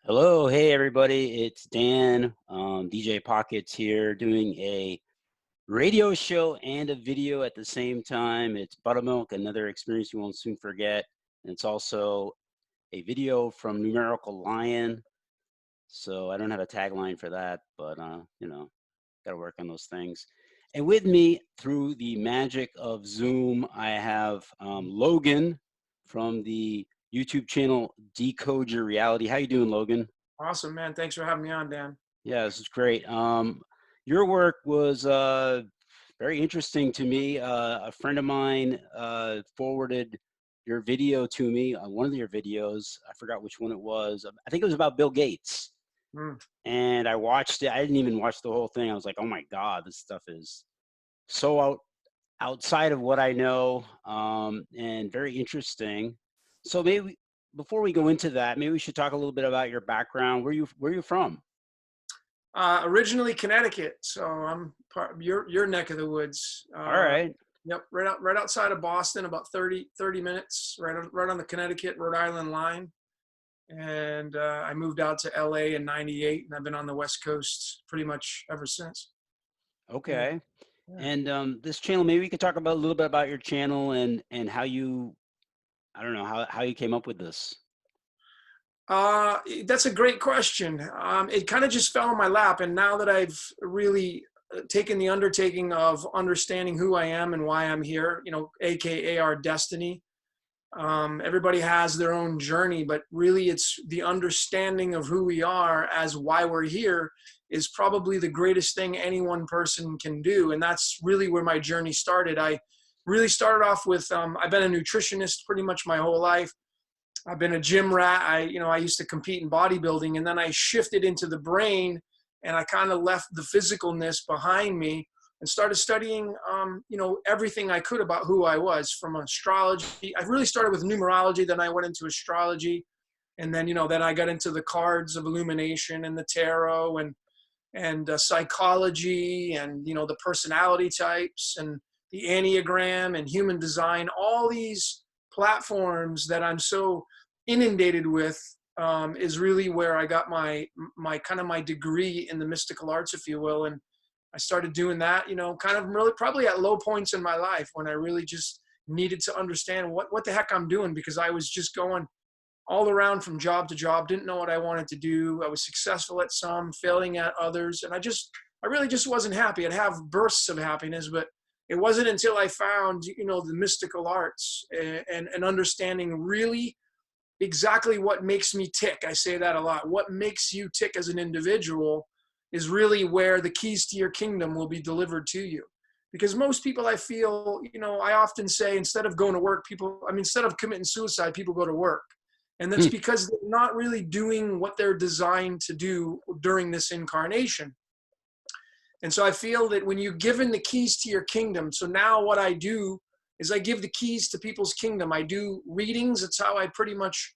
Hello, hey everybody, it's Dan, DJ Pockets here, doing a radio show and a video at the same time. It's Buttermilk, another experience you won't soon forget. And it's also a video from Numerical Lion. So I don't have a tagline for that, but you know, gotta work on those things. And with me, through the magic of Zoom, I have Logan from the YouTube channel Decode Your Reality. How you doing, Logan? Awesome, man. Thanks for having me on, Dan. Yeah, this is great. Your work was very interesting to me. A friend of mine forwarded your video to me, one of your videos. I forgot which one it was. I think it was about Bill Gates. And I watched it. I didn't even watch the whole thing. I was like, oh my God, this stuff is so outside of what I know, and very interesting. So maybe before we go into that, maybe we should talk a little bit about your background. Where you from? Originally Connecticut, so I'm part of your neck of the woods. All right. Yep, right outside of Boston, about 30 minutes, right on the Connecticut-Rhode Island line. And I moved out to LA in '98, and I've been on the West Coast pretty much ever since. Okay. Yeah. And this channel, maybe we could talk about a little bit about your channel and how you, I don't know, how you came up with this. That's a great question. It kind of just fell in my lap. And now that I've really taken the undertaking of understanding who I am and why I'm here, you know, AKA our destiny. Everybody has their own journey, but really it's the understanding of who we are as why we're here is probably the greatest thing any one person can do. And that's really where my journey started. I really started off with, I've been a nutritionist pretty much my whole life. I've been a gym rat. I used to compete in bodybuilding, and then I shifted into the brain, and I kind of left the physicalness behind me and started studying, everything I could about who I was, from astrology. I really started with numerology, then I went into astrology, and then, then I got into the cards of Illumination and the tarot and psychology and, the personality types and the Enneagram and human design. All these platforms that I'm so inundated with is really where I got my degree in the mystical arts, if you will. And I started doing that, kind of really probably at low points in my life when I really just needed to understand what the heck I'm doing, because I was just going all around from job to job, didn't know what I wanted to do. I was successful at some, failing at others. And I really just wasn't happy. I'd have bursts of happiness, but it wasn't until I found, the mystical arts and understanding really exactly what makes me tick. I say that a lot. What makes you tick as an individual is really where the keys to your kingdom will be delivered to you. Because most people, I feel, I often say, instead of going to work, instead of committing suicide, people go to work. And that's because they're not really doing what they're designed to do during this incarnation. And so I feel that when you're given the keys to your kingdom, so now what I do is I give the keys to people's kingdom. I do readings. It's how I pretty much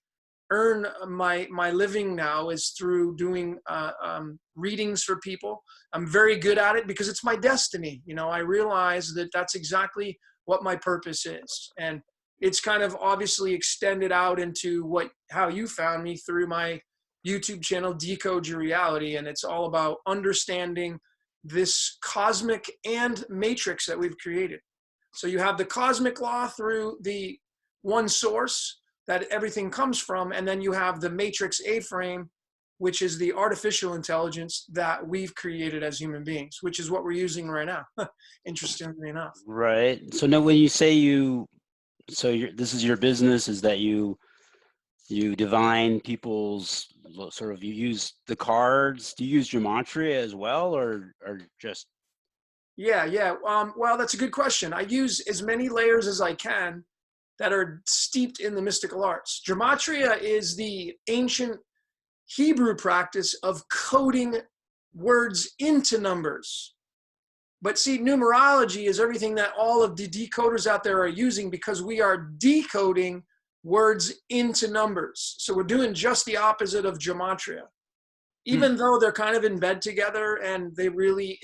earn my living now, is through doing readings for people. I'm very good at it because it's my destiny. I realize that that's exactly what my purpose is. And it's kind of obviously extended out into how you found me through my YouTube channel, Decode Your Reality. And it's all about understanding this cosmic and matrix that we've created. So you have the cosmic law through the one source that everything comes from, and then you have the matrix A-frame which is the artificial intelligence that we've created as human beings, which is what we're using right now, interestingly enough. Right. So now when you say this is your business, is that you divine people's sort of, you use the cards, do you use gematria as well, or just? Yeah. Well, that's a good question. I use as many layers as I can that are steeped in the mystical arts. Gematria is the ancient Hebrew practice of coding words into numbers. But see, numerology is everything that all of the decoders out there are using, because we are decoding words into numbers. So we're doing just the opposite of gematria. Even though they're kind of in bed together, and they really,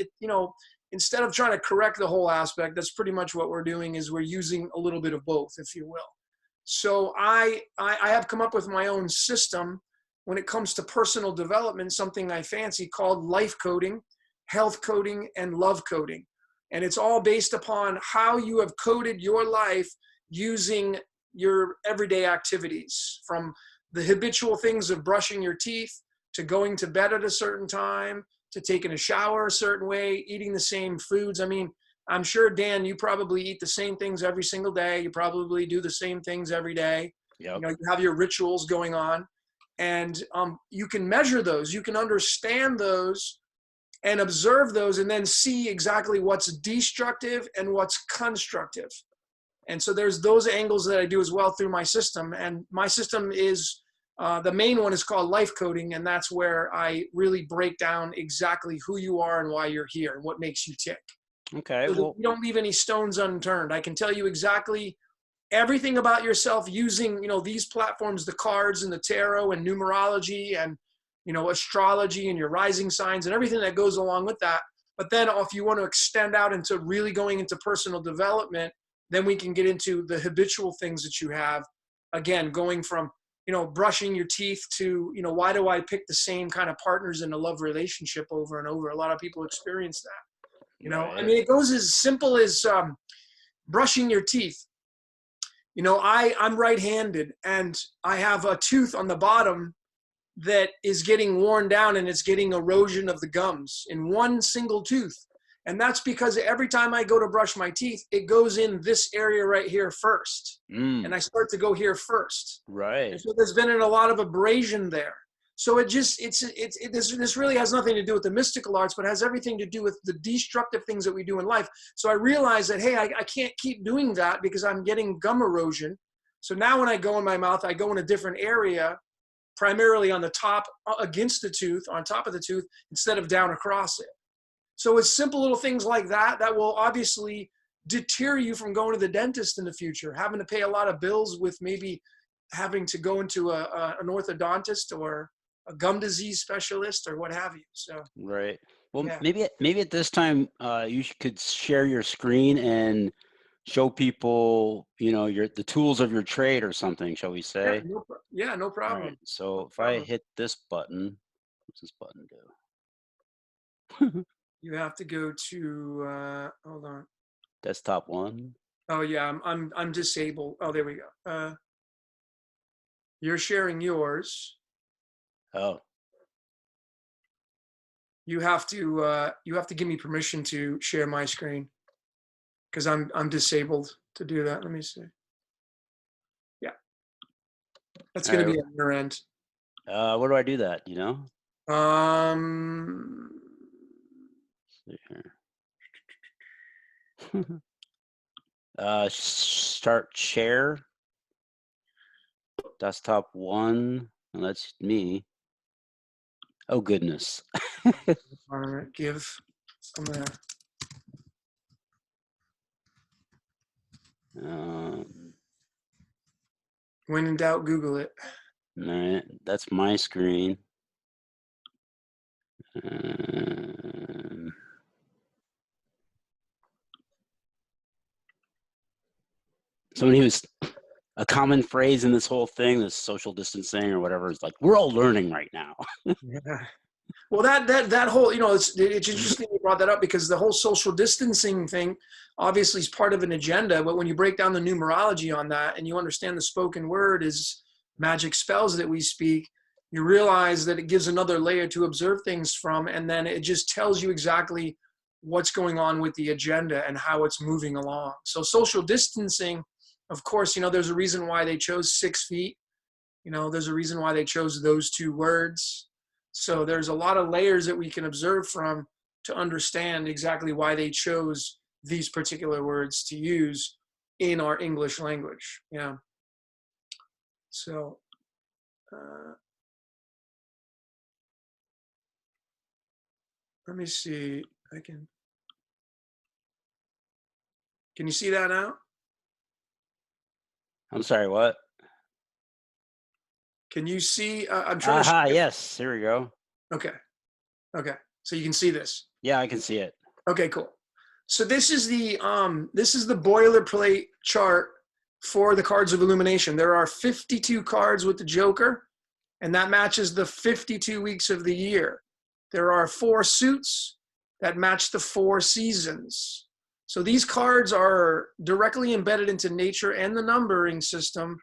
instead of trying to correct the whole aspect, that's pretty much what we're doing, is we're using a little bit of both, if you will. So I have come up with my own system when it comes to personal development, something I fancy called life coding, health coding, and love coding. And it's all based upon how you have coded your life using your everyday activities, from the habitual things of brushing your teeth, to going to bed at a certain time, to taking a shower a certain way, eating the same foods. I mean, I'm sure, Dan, you probably eat the same things every single day. You probably do the same things every day. Yep. You have your rituals going on, and you can measure those. You can understand those and observe those, and then see exactly what's destructive and what's constructive. And so there's those angles that I do as well through my system. And my system is, the main one is called life coding, and that's where I really break down exactly who you are and why you're here and what makes you tick. Okay. So Well, you don't leave any stones unturned. I can tell you exactly everything about yourself using, these platforms, the cards and the tarot and numerology and, astrology and your rising signs and everything that goes along with that. But then if you want to extend out into really going into personal development, then we can get into the habitual things that you have. Again, going from, brushing your teeth to, why do I pick the same kind of partners in a love relationship over and over? A lot of people experience that. right. I mean, it goes as simple as brushing your teeth. I'm right-handed, and I have a tooth on the bottom that is getting worn down, and it's getting erosion of the gums in one single tooth. And that's because every time I go to brush my teeth, it goes in this area right here first. And I start to go here first. Right. And so there's been a lot of abrasion there. So this really has nothing to do with the mystical arts, but has everything to do with the destructive things that we do in life. So I realized that, hey, I can't keep doing that because I'm getting gum erosion. So now when I go in my mouth, I go in a different area, primarily on the top, against the tooth, on top of the tooth, instead of down across it. So it's simple little things like that that will obviously deter you from going to the dentist in the future, having to pay a lot of bills with maybe having to go into an orthodontist or a gum disease specialist or what have you. So right. Well, yeah. maybe at this time could share your screen and show people, the tools of your trade or something, shall we say? No problem. Right. So No if problem. I hit this button, what's this button do? You have to go to hold on. Desktop 1. Oh yeah, I'm disabled. Oh, there we go. You're sharing yours. Oh. You have to give me permission to share my screen, because I'm disabled to do that. Let me see. Yeah, that's going to be on your end. Where do I do that? See here. Start share. Desktop 1. And that's me. Oh goodness. Give. I'm gonna. When in doubt, Google it. All right, that's my screen. Somebody who's a common phrase in this whole thing, this social distancing or whatever, is like, we're all learning right now. Yeah. Well, that whole, it's interesting you brought that up, because the whole social distancing thing obviously is part of an agenda. But when you break down the numerology on that and you understand the spoken word is magic spells that we speak, you realize that it gives another layer to observe things from, and then it just tells you exactly what's going on with the agenda and how it's moving along. So social distancing, of course, there's a reason why they chose 6 feet. There's a reason why they chose those 2 words. So there's a lot of layers that we can observe from to understand exactly why they chose these particular words to use in our English language. Yeah. So, let me see. Can you see that now? I'm sorry, what? Can you see? I'm trying to. Aha, yes, here we go. Okay. So you can see this. Yeah, I can see it. Okay, cool. So this is the boilerplate chart for the cards of Illumination. There are 52 cards with the Joker, and that matches the 52 weeks of the year. There are 4 suits that match the 4 seasons. So these cards are directly embedded into nature and the numbering system.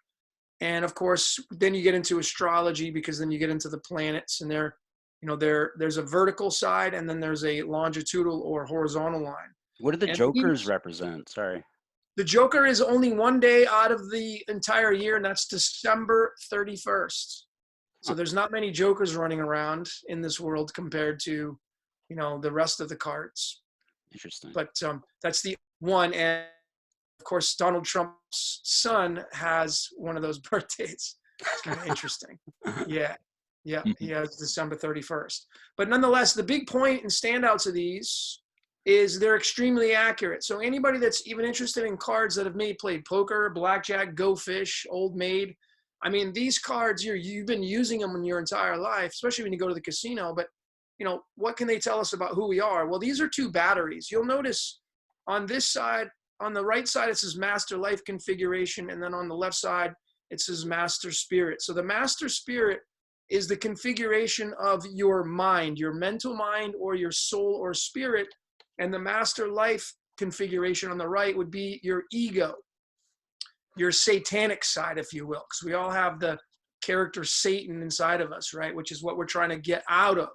And of course, then you get into astrology, because then you get into the planets, and there's a vertical side, and then there's a longitudinal or horizontal line. What do the Jokers represent? Sorry. The Joker is only one day out of the entire year, and that's December 31st. So there's not many Jokers running around in this world compared to, the rest of the cards. Interesting. But that's the one. And of course, Donald Trump's son has one of those birthdays. It's kind of interesting. Yeah. He has December 31st. But nonetheless, the big point and standouts of these is they're extremely accurate. So anybody that's even interested in cards that have played poker, blackjack, go fish, old maid, these cards, you've been using them in your entire life, especially when you go to the casino. But, what can they tell us about who we are? Well, these are 2 batteries. You'll notice on this side, on the right side, it says Master Life Configuration. And then on the left side, it says Master Spirit. So the Master Spirit is the configuration of your mind, your mental mind, or your soul or spirit. And the Master Life configuration on the right would be your ego, your satanic side, if you will, because we all have the character Satan inside of us, right? Which is what we're trying to get out of.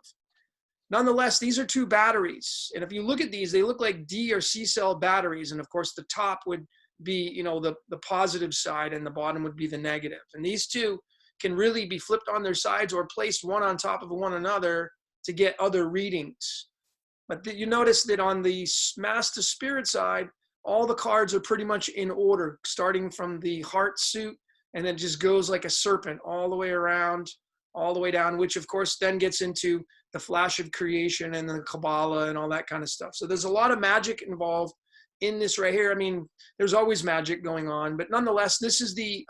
Nonetheless, these are 2 batteries. And if you look at these, they look like D or C cell batteries. And of course, the top would be, the positive side, and the bottom would be the negative. And these 2 can really be flipped on their sides or placed one on top of one another to get other readings. But you notice that on the Master Spirit side, all the cards are pretty much in order, starting from the heart suit, and then just goes like a serpent all the way around, all the way down, which of course then gets into the flash of creation and the Kabbalah and all that kind of stuff. So there's a lot of magic involved in this right here. There's always magic going on, but nonetheless, this is the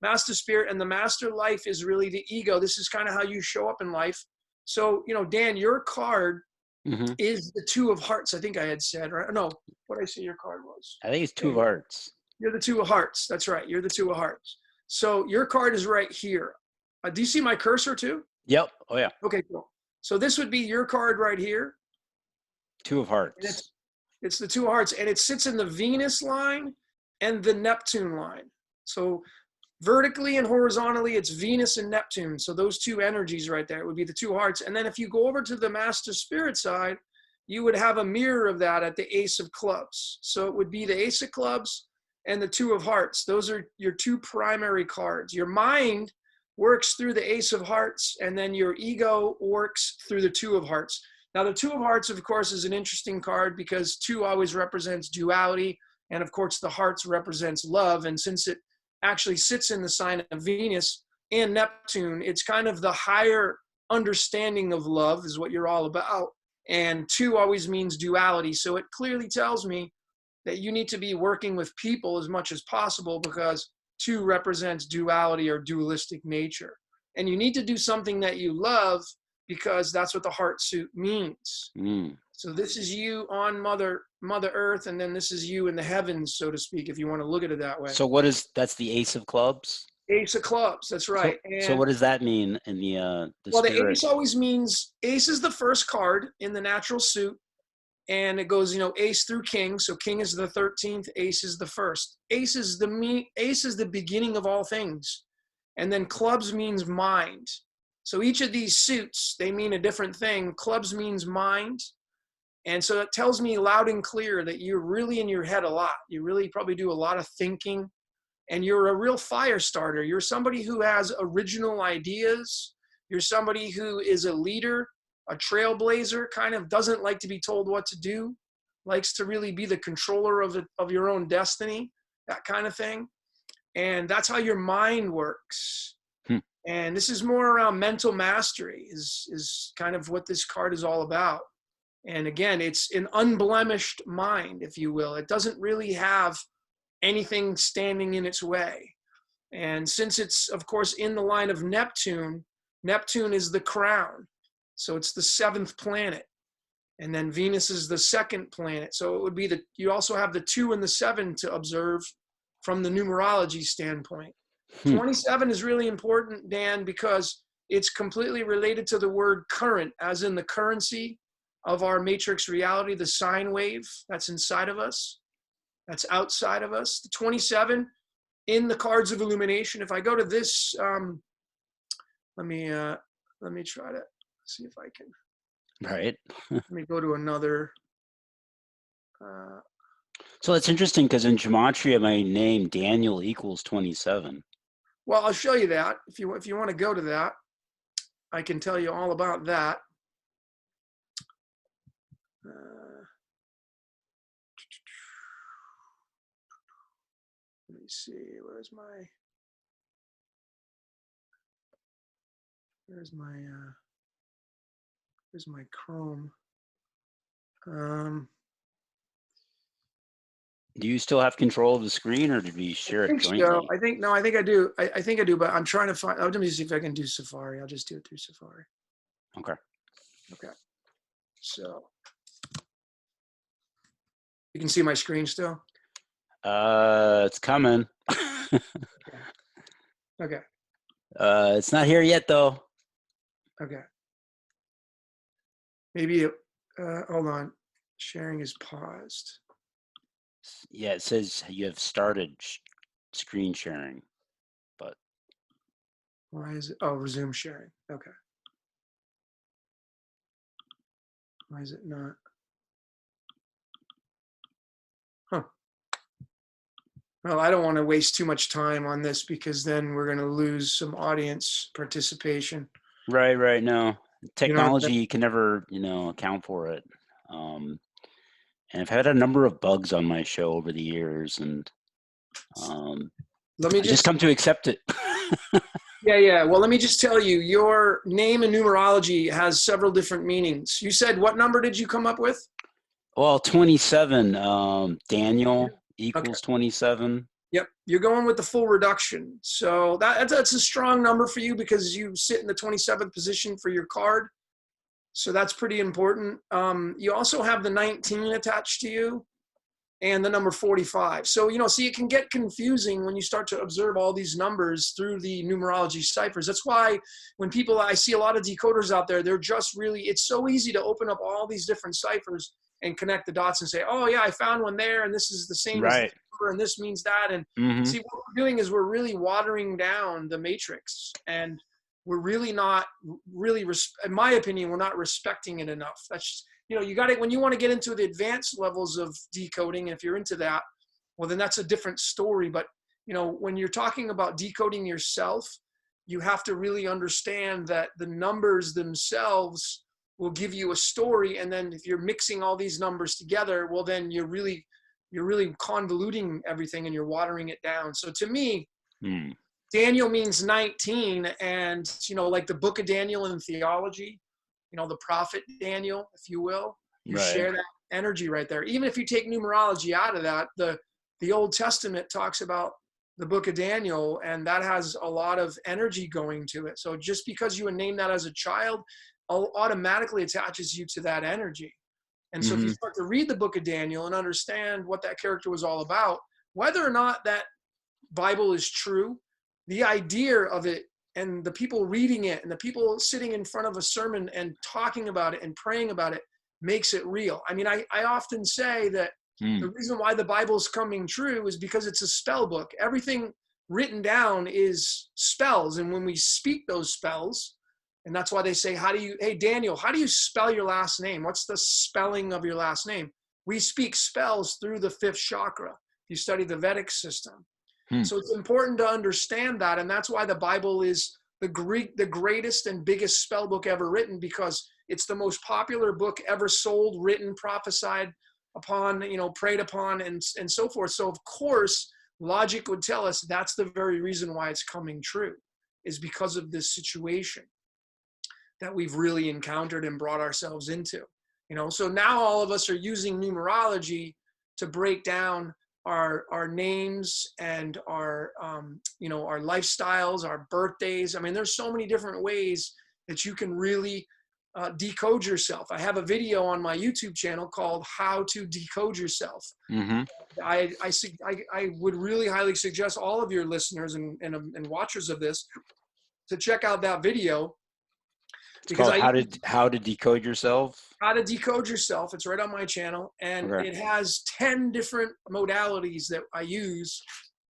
Master Spirit, and the Master Life is really the ego. This is kind of how you show up in life. So, Dan, your card is the 2 of Hearts. I think I had said, right? No, what did I say your card was? I think it's 2 of Hearts. You're the 2 of Hearts. That's right. You're the 2 of Hearts. So your card is right here. Do you see my cursor too? Yep. Oh, yeah. Okay, cool. So this would be your card right here. 2 of Hearts. It's the 2 of Hearts, and it sits in the Venus line and the Neptune line. So vertically and horizontally, it's Venus and Neptune. So those 2 energies right there would be the 2 of Hearts. And then if you go over to the Master Spirit side, you would have a mirror of that at the Ace of Clubs. So it would be the Ace of Clubs and the 2 of Hearts. Those are your 2 primary cards. Your mind works through the Ace of Hearts, and then your ego works through the 2 of Hearts. Now, the 2 of Hearts, of course, is an interesting card because 2 always represents duality, and of course, the Hearts represents love. And since it actually sits in the sign of Venus and Neptune, it's kind of the higher understanding of love is what you're all about. And 2 always means duality. So it clearly tells me that you need to be working with people as much as possible, because 2 represents duality or dualistic nature. And you need to do something that you love, because that's what the heart suit means. So this is you on Mother Earth, and then this is you in the heavens, so to speak, if you want to look at it that way. So that's the Ace of Clubs? Ace of Clubs, that's right. So what does that mean in the well, spirit? the Ace always means, Ace is the first card in the natural suit, and it goes, Ace through King. So King is the 13th, Ace is the first. Ace is the beginning of all things. And then Clubs means mind. So each of these suits, they mean a different thing. Clubs means mind. And so it tells me loud and clear that you're really in your head a lot. You really probably do a lot of thinking, and you're a real fire starter. You're somebody who has original ideas. You're somebody who is a leader, a trailblazer, kind of doesn't like to be told what to do, likes to really be the controller of your own destiny, that kind of thing. And that's how your mind works. And this is more around mental mastery is kind of what this card is all about. And again, it's an unblemished mind, if you will. It doesn't really have anything standing in its way. And since it's, of course, in the line of Neptune, Neptune is the crown. So it's the 7th planet. And then Venus is the 2nd planet. So it would be you also have the 2 and the 7 to observe from the numerology standpoint. 27 is really important, Dan, because it's completely related to the word current, as in the currency of our matrix reality, the sine wave that's inside of us, that's outside of us. The 27 in the cards of Illumination. If I go to this, let me try to see if I can. Right. Let me go to another. So it's interesting because in gematria, my name Daniel equals 27. Well, I'll show you that if you want to go to that. I can tell you all about that. Let me see. Where's my Chrome? Do you still have control of the screen, or did we share it jointly? So. I think I do. I think I do, but I'm trying to find. Let me see if I can do Safari. I'll just do it through Safari. Okay. Okay. So you can see my screen still. It's coming. Okay. It's not here yet, though. Okay. Maybe. Hold on. Sharing is paused. Yeah, it says you have started screen sharing, but why is it? Oh, resume sharing. Okay. Why is it not? Huh. Well, I don't want to waste too much time on this because then we're going to lose some audience participation. Right. No, technology, you can never, account for it. And I've had a number of bugs on my show over the years, and let me just come to accept it. Yeah. Well, let me just tell you, your name in numerology has several different meanings. You said, what number did you come up with? Well, 27, Daniel equals 27. Yep, you're going with the full reduction. So that's a strong number for you because you sit in the 27th position for your card. So that's pretty important. You also have the 19 attached to you and the number 45. So, see, it can get confusing when you start to observe all these numbers through the numerology ciphers. That's why when I see a lot of decoders out there, they're just really, it's so easy to open up all these different ciphers and connect the dots and say, oh yeah, I found one there, and this is the same as this number, and this means that. And see, what we're doing is we're really watering down the matrix, and we're really not in my opinion, we're not respecting it enough. That's, you got it when you want to get into the advanced levels of decoding. If you're into that, well, then that's a different story. But when you're talking about decoding yourself, you have to really understand that the numbers themselves will give you a story. And then if you're mixing all these numbers together, well, then you're really convoluting everything and you're watering it down. So to me, Daniel means 19, and, like the book of Daniel in theology, the prophet Daniel, if you will, you share that energy right there. Even if you take numerology out of that, the Old Testament talks about the book of Daniel, and that has a lot of energy going to it. So just because you name that as a child, automatically attaches you to that energy. And so if you start to read the book of Daniel and understand what that character was all about, whether or not that Bible is true, the idea of it and the people reading it and the people sitting in front of a sermon and talking about it and praying about it makes it real. I mean, I often say that the reason why the Bible's coming true is because it's a spell book. Everything written down is spells. And when we speak those spells, And that's why they say, hey, Daniel, how do you spell your last name? What's the spelling of your last name? We speak spells through the fifth chakra. If you study the Vedic system. So it's important to understand that. And that's why the Bible is the greatest and biggest spell book ever written, because it's the most popular book ever sold, written, prophesied upon, preyed upon, and so forth. So of course, logic would tell us that's the very reason why it's coming true, is because of this situation that we've really encountered and brought ourselves into. So now all of us are using numerology to break down our names and our our lifestyles, our birthdays. I mean, there's so many different ways that you can really decode yourself. I have a video on my YouTube channel called How to Decode Yourself. Mm-hmm. I would really highly suggest all of your listeners and watchers of this to check out that video. It's called How to Decode Yourself. How to Decode Yourself. It's right on my channel, and It has 10 different modalities that I use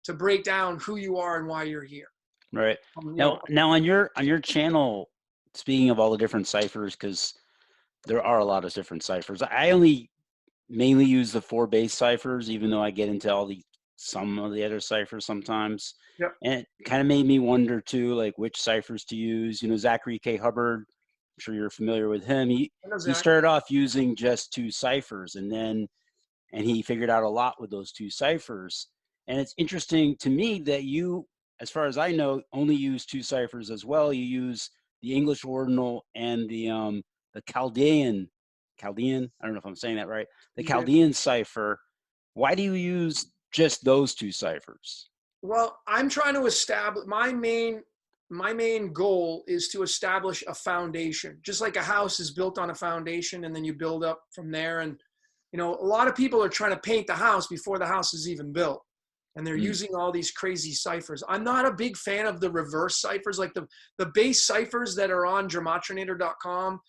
to break down who you are and why you're here. Right. Now on your channel, speaking of all the different ciphers, because there are a lot of different ciphers. I only mainly use the 4 base ciphers, even though I get into some of the other ciphers sometimes. Yep. And it kind of made me wonder too, like which ciphers to use. Zachary K. Hubbard, I'm sure you're familiar with him. He started off using just 2 ciphers, and he figured out a lot with those 2 ciphers. And it's interesting to me that you, as far as I know, only use 2 ciphers as well. You use the English ordinal and the Chaldean. I don't know if I'm saying that right. The Chaldean cipher. Why do you use just those 2 ciphers? Well, I'm trying to establish my main goal is to establish a foundation. Just like a house is built on a foundation and then you build up from there. And, a lot of people are trying to paint the house before the house is even built. And they're using all these crazy ciphers. I'm not a big fan of the reverse ciphers, like the base ciphers that are on dramatrinator.com,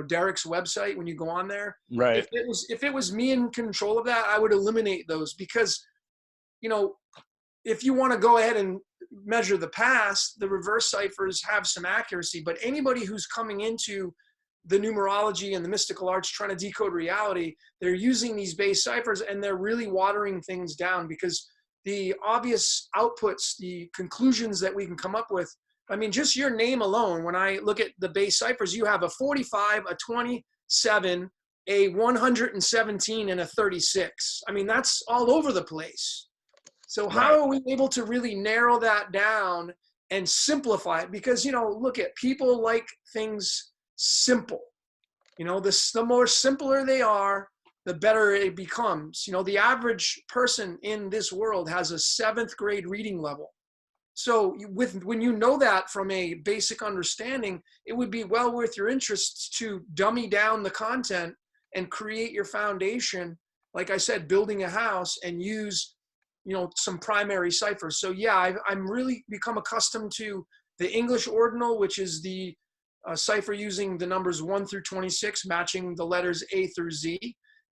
Derek's website, when you go on there. Right. If it was me in control of that, I would eliminate those, because, if you want to go ahead and measure the past, the reverse ciphers have some accuracy, but anybody who's coming into the numerology and the mystical arts trying to decode reality, they're using these base ciphers and they're really watering things down, because the obvious outputs, the conclusions that we can come up with, I mean, just your name alone, when I look at the base ciphers, you have a 45, a 27, a 117, and a 36. I mean, that's all over the place. So how are we able to really narrow that down and simplify it? Because, look at people like things simple. The more simpler they are, the better it becomes. The average person in this world has a 7th grade reading level. So when you know that from a basic understanding, it would be well worth your interest to dummy down the content and create your foundation. Like I said, building a house, and use some primary ciphers. So yeah, I'm really become accustomed to the English ordinal, which is the cipher using the numbers 1 through 26, matching the letters A through Z.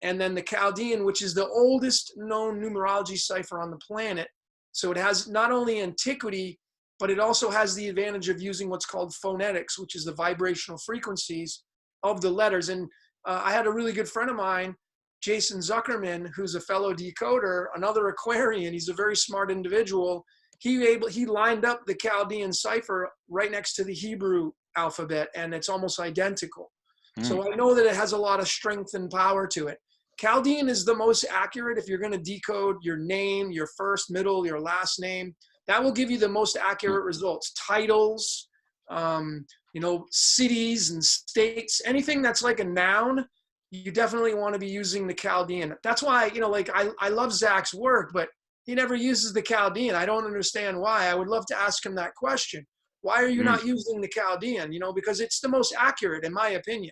And then the Chaldean, which is the oldest known numerology cipher on the planet. So it has not only antiquity, but it also has the advantage of using what's called phonetics, which is the vibrational frequencies of the letters. And I had a really good friend of mine, Jason Zuckerman, who's a fellow decoder, another Aquarian. He's a very smart individual. He lined up the Chaldean cipher right next to the Hebrew alphabet, and it's almost identical. So I know that it has a lot of strength and power to it. Chaldean is the most accurate if you're going to decode your name, your first, middle, your last name. That will give you the most accurate results. Titles, cities and states, anything that's like a noun, you definitely want to be using the Chaldean. That's why, I love Zach's work, but he never uses the Chaldean. I don't understand why. I would love to ask him that question. Why are you not using the Chaldean? Because it's the most accurate, in my opinion.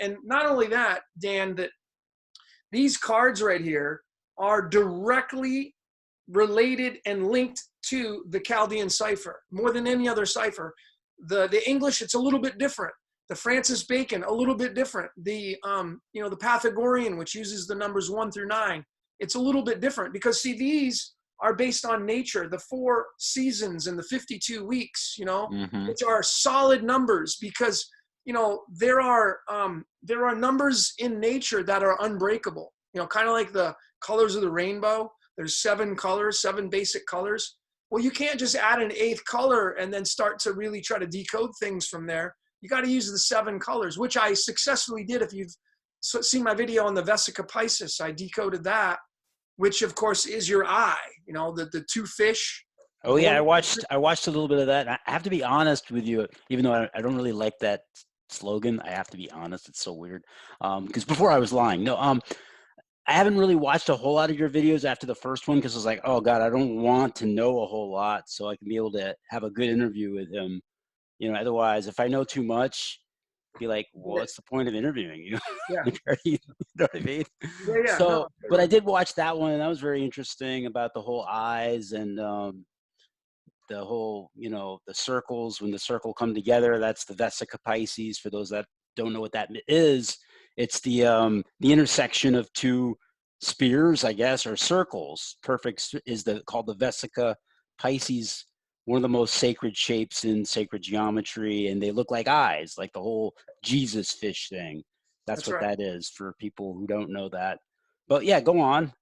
And not only that, Dan, that these cards right here are directly related and linked to the Chaldean cipher more than any other cipher. The English, it's a little bit different. The Francis Bacon, a little bit different. The Pythagorean, which uses the numbers 1 through 9, it's a little bit different, because see, these are based on nature, the 4 seasons and the 52 weeks, you know, Mm-hmm. which are solid numbers because, you know, there are numbers in nature that are unbreakable, you know, kind of like the colors of the rainbow. There's 7 colors, 7 basic colors. Well, you can't just add an 8th color and then start to really try to decode things from there. You got to use the 7 colors, which I successfully did. If you've seen my video on the Vesica Pisces, I decoded that, which of course is your eye, you know, the 2 fish. Oh yeah, I watched a little bit of that. I have to be honest with you, even though I don't really like that slogan. I have to be honest. It's so weird. Because before I was lying. No, I haven't really watched a whole lot of your videos after the first one because I was like, oh God, I don't want to know a whole lot so I can be able to have a good interview with him. You know, otherwise, if I know too much, be like, well, what's the point of interviewing you? Yeah. You know what I mean? Yeah. So, No. but I did watch that one, and that was very interesting about the whole eyes and the whole, you know, the circles. When the circle come together, that's the Vesica Pisces. For those that don't know what that is, it's the intersection of 2 spears, I guess, or circles. Perfect is called the Vesica Pisces, one of the most sacred shapes in sacred geometry, and they look like eyes, like the whole Jesus fish thing. That's what right. that is for people who don't know that. But yeah, go on.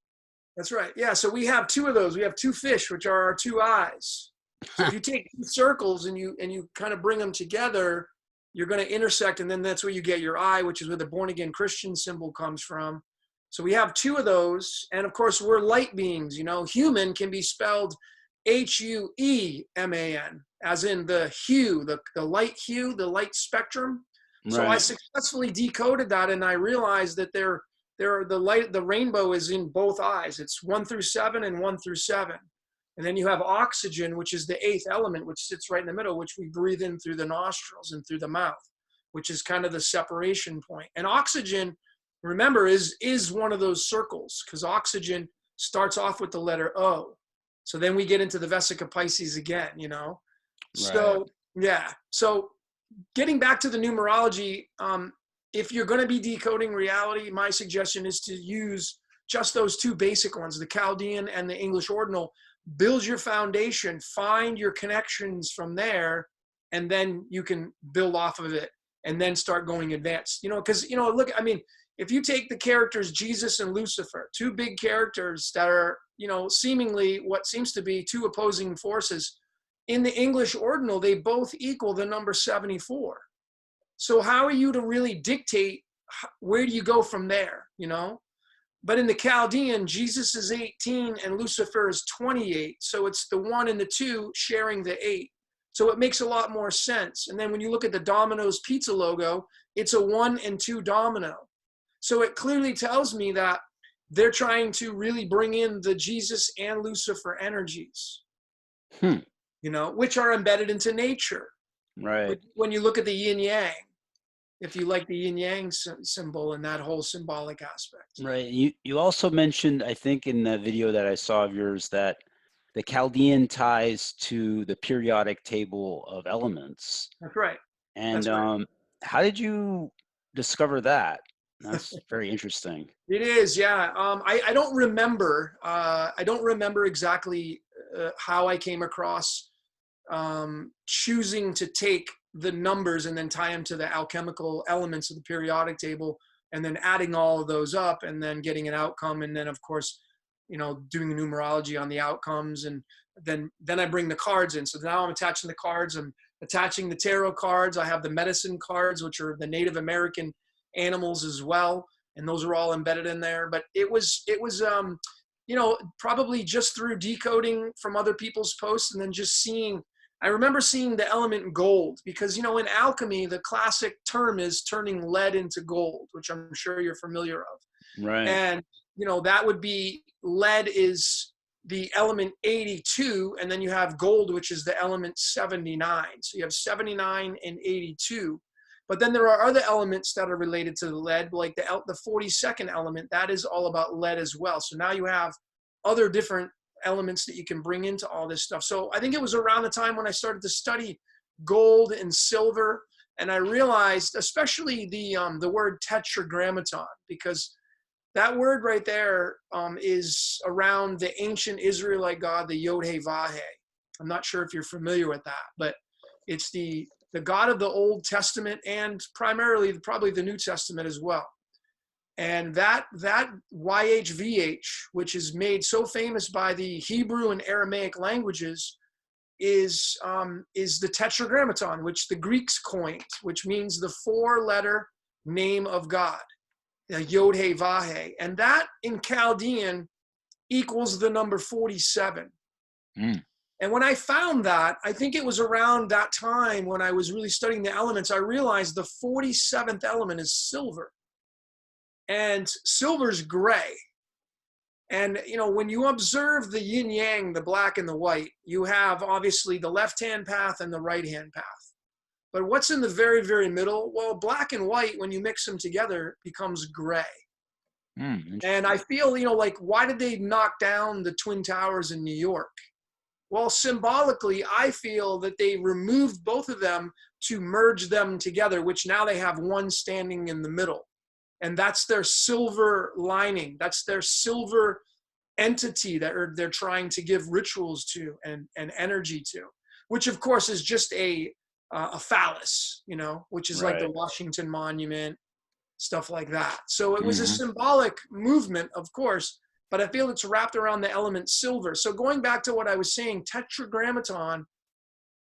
That's right. Yeah. So we have 2 of those. We have 2 fish, which are our 2 eyes. So if you take 2 circles and you kind of bring them together, you're going to intersect, and then that's where you get your eye, which is where the born again Christian symbol comes from. So we have 2 of those, and of course we're light beings. You know, human can be spelled Hueman, as in the hue, the light hue, the light spectrum. Right. So I successfully decoded that, and I realized that the rainbow is in both eyes. It's 1 through 7 and 1 through 7. And then you have oxygen, which is the 8th element, which sits right in the middle, which we breathe in through the nostrils and through the mouth, which is kind of the separation point. And oxygen, remember, is one of those circles, because oxygen starts off with the letter O. So then we get into the Vesica Pisces again, you know? Right. So, yeah. So getting back to the numerology, if you're going to be decoding reality, my suggestion is to use just those 2 basic ones, the Chaldean and the English ordinal. Build your foundation, find your connections from there, and then you can build off of it and then start going advanced. You know, because, you know, look, I mean, if you take the characters Jesus and Lucifer, 2 big characters that are, you know, seemingly what seems to be 2 opposing forces, in the English ordinal, they both equal the number 74. So how are you to really dictate where do you go from there, you know? But in the Chaldean, Jesus is 18 and Lucifer is 28. So it's the 1 and the 2 sharing the 8. So it makes a lot more sense. And then when you look at the Domino's pizza logo, it's a 1 and 2 domino. So it clearly tells me that they're trying to really bring in the Jesus and Lucifer energies, you know, which are embedded into nature. Right. When you look at the yin yang, if you like the yin yang symbol and that whole symbolic aspect. Right. You also mentioned, I think, in the video that I saw of yours, that the Chaldean ties to the periodic table of elements. That's right. And That's right. how did you discover that? That's very interesting. It is, yeah. I don't remember. I don't remember exactly how I came across choosing to take the numbers and then tie them to the alchemical elements of the periodic table, and then adding all of those up and then getting an outcome, and then of course, you know, doing the numerology on the outcomes, and then I bring the cards in. So now I'm attaching the cards. I'm attaching the tarot cards. I have the medicine cards, which are the Native American animals as well, and those are all embedded in there. But it was you know, probably just through decoding from other people's posts, and then just seeing. I remember seeing the element gold, because, you know, in alchemy, the classic term is turning lead into gold, which I'm sure you're familiar of. Right. And, you know, that would be, lead is the element 82, and then you have gold, which is the element 79. So you have 79 and 82. But then there are other elements that are related to the lead, like the 42nd element. That is all about lead as well. So now you have other different elements that you can bring into all this stuff. So I think it was around the time when I started to study gold and silver, and I realized, especially the word Tetragrammaton, because That word right there is around the ancient Israelite god, the Yod-Heh-Vah-Heh. I'm not sure if you're familiar with that, but it's the God of the Old Testament and primarily probably the New Testament as well. And that YHVH, which is made so famous by the Hebrew and Aramaic languages, is the Tetragrammaton, which the Greeks coined, which means the 4-letter name of God, the Yod-Heh-Vah-Heh. And that in Chaldean equals the number 47. Mm. And when I found that, I think it was around that time when I was really studying the elements, I realized the 47th element is silver. And silver's gray. And, you know, when you observe the yin yang, the black and the white, you have obviously the left-hand path and the right-hand path. But what's in the very, very middle? Well, black and white, when you mix them together, becomes gray. And I feel, you know, like, why did they knock down the Twin Towers in New York? Well, symbolically, I feel that they removed both of them to merge them together, which now they have one standing in the middle. And that's their silver lining. That's their silver entity that they're trying to give rituals to and energy to, which of course is just a phallus, you know, which is like the Washington Monument, stuff like that. So it was a symbolic movement, of course, but I feel it's wrapped around the element silver. So going back to what I was saying, Tetragrammaton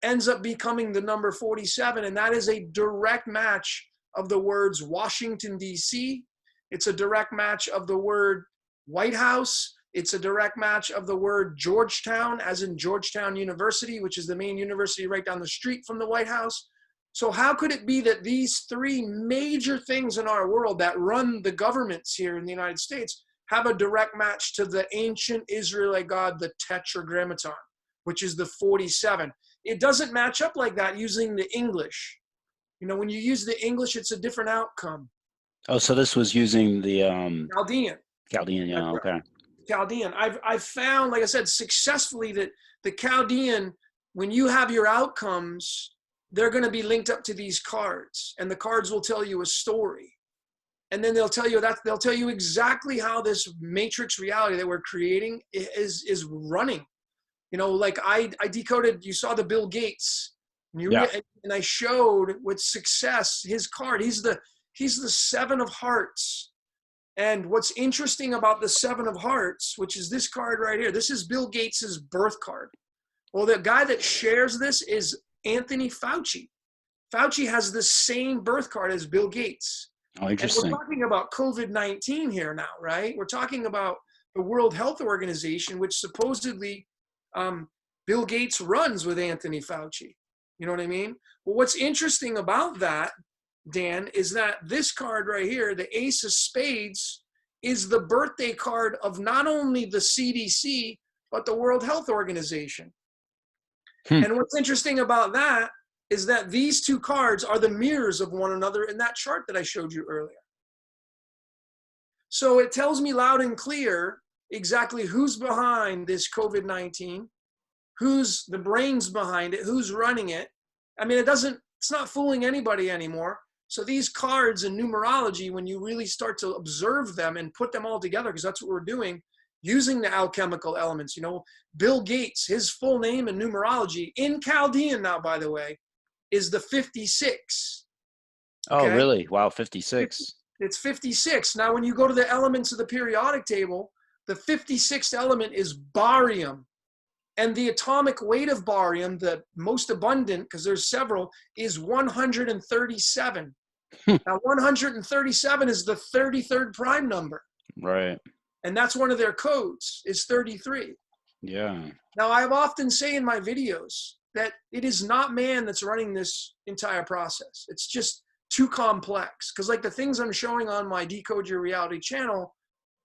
ends up becoming the number 47, and that is a direct match of the words Washington, D.C. It's a direct match of the word White House. It's a direct match of the word Georgetown, as in Georgetown University, which is the main university right down the street from the White House. So how could it be that these 3 major things in our world that run the governments here in the United States have a direct match to the ancient Israelite god, the Tetragrammaton, which is the 47? It doesn't match up like that using the English. You know, when you use the English, it's a different outcome. Oh, so this was using the Chaldean. Chaldean, yeah, okay. Chaldean. I've found, like I said, successfully that the Chaldean, when you have your outcomes, they're going to be linked up to these cards, and the cards will tell you a story. And then they'll tell you exactly how this matrix reality that we're creating is running. You know, like I decoded, you saw the Bill Gates, and I showed with success his card. He's the 7 of hearts. And what's interesting about the 7 of hearts, which is this card right here, this is Bill Gates's birth card. Well, the guy that shares this is Anthony Fauci. Fauci has the same birth card as Bill Gates. Oh, interesting. And we're talking about COVID-19 here now, right? We're talking about the World Health Organization, which supposedly Bill Gates runs with Anthony Fauci. You know what I mean? Well, what's interesting about that, Dan, is that this card right here, the Ace of Spades, is the birthday card of not only the CDC, but the World Health Organization. And what's interesting about that is that these 2 cards are the mirrors of one another in that chart that I showed you earlier. So it tells me loud and clear exactly who's behind this COVID-19, who's the brains behind it, who's running it. I mean, it's not fooling anybody anymore. So these cards in numerology, when you really start to observe them and put them all together, because that's what we're doing, using the alchemical elements, you know, Bill Gates, his full name in numerology, in Chaldean now, by the way, is the 56. Okay? Oh, really? Wow, 56. It's 56. Now, when you go to the elements of the periodic table, the 56th element is barium. And the atomic weight of barium, the most abundant, because there's several, is 137. Now, 137 is the 33rd prime number. Right. And that's one of their codes, is 33. Yeah. Now, I've often say in my videos that it is not man that's running this entire process. It's just too complex. Because like the things I'm showing on my Decode Your Reality channel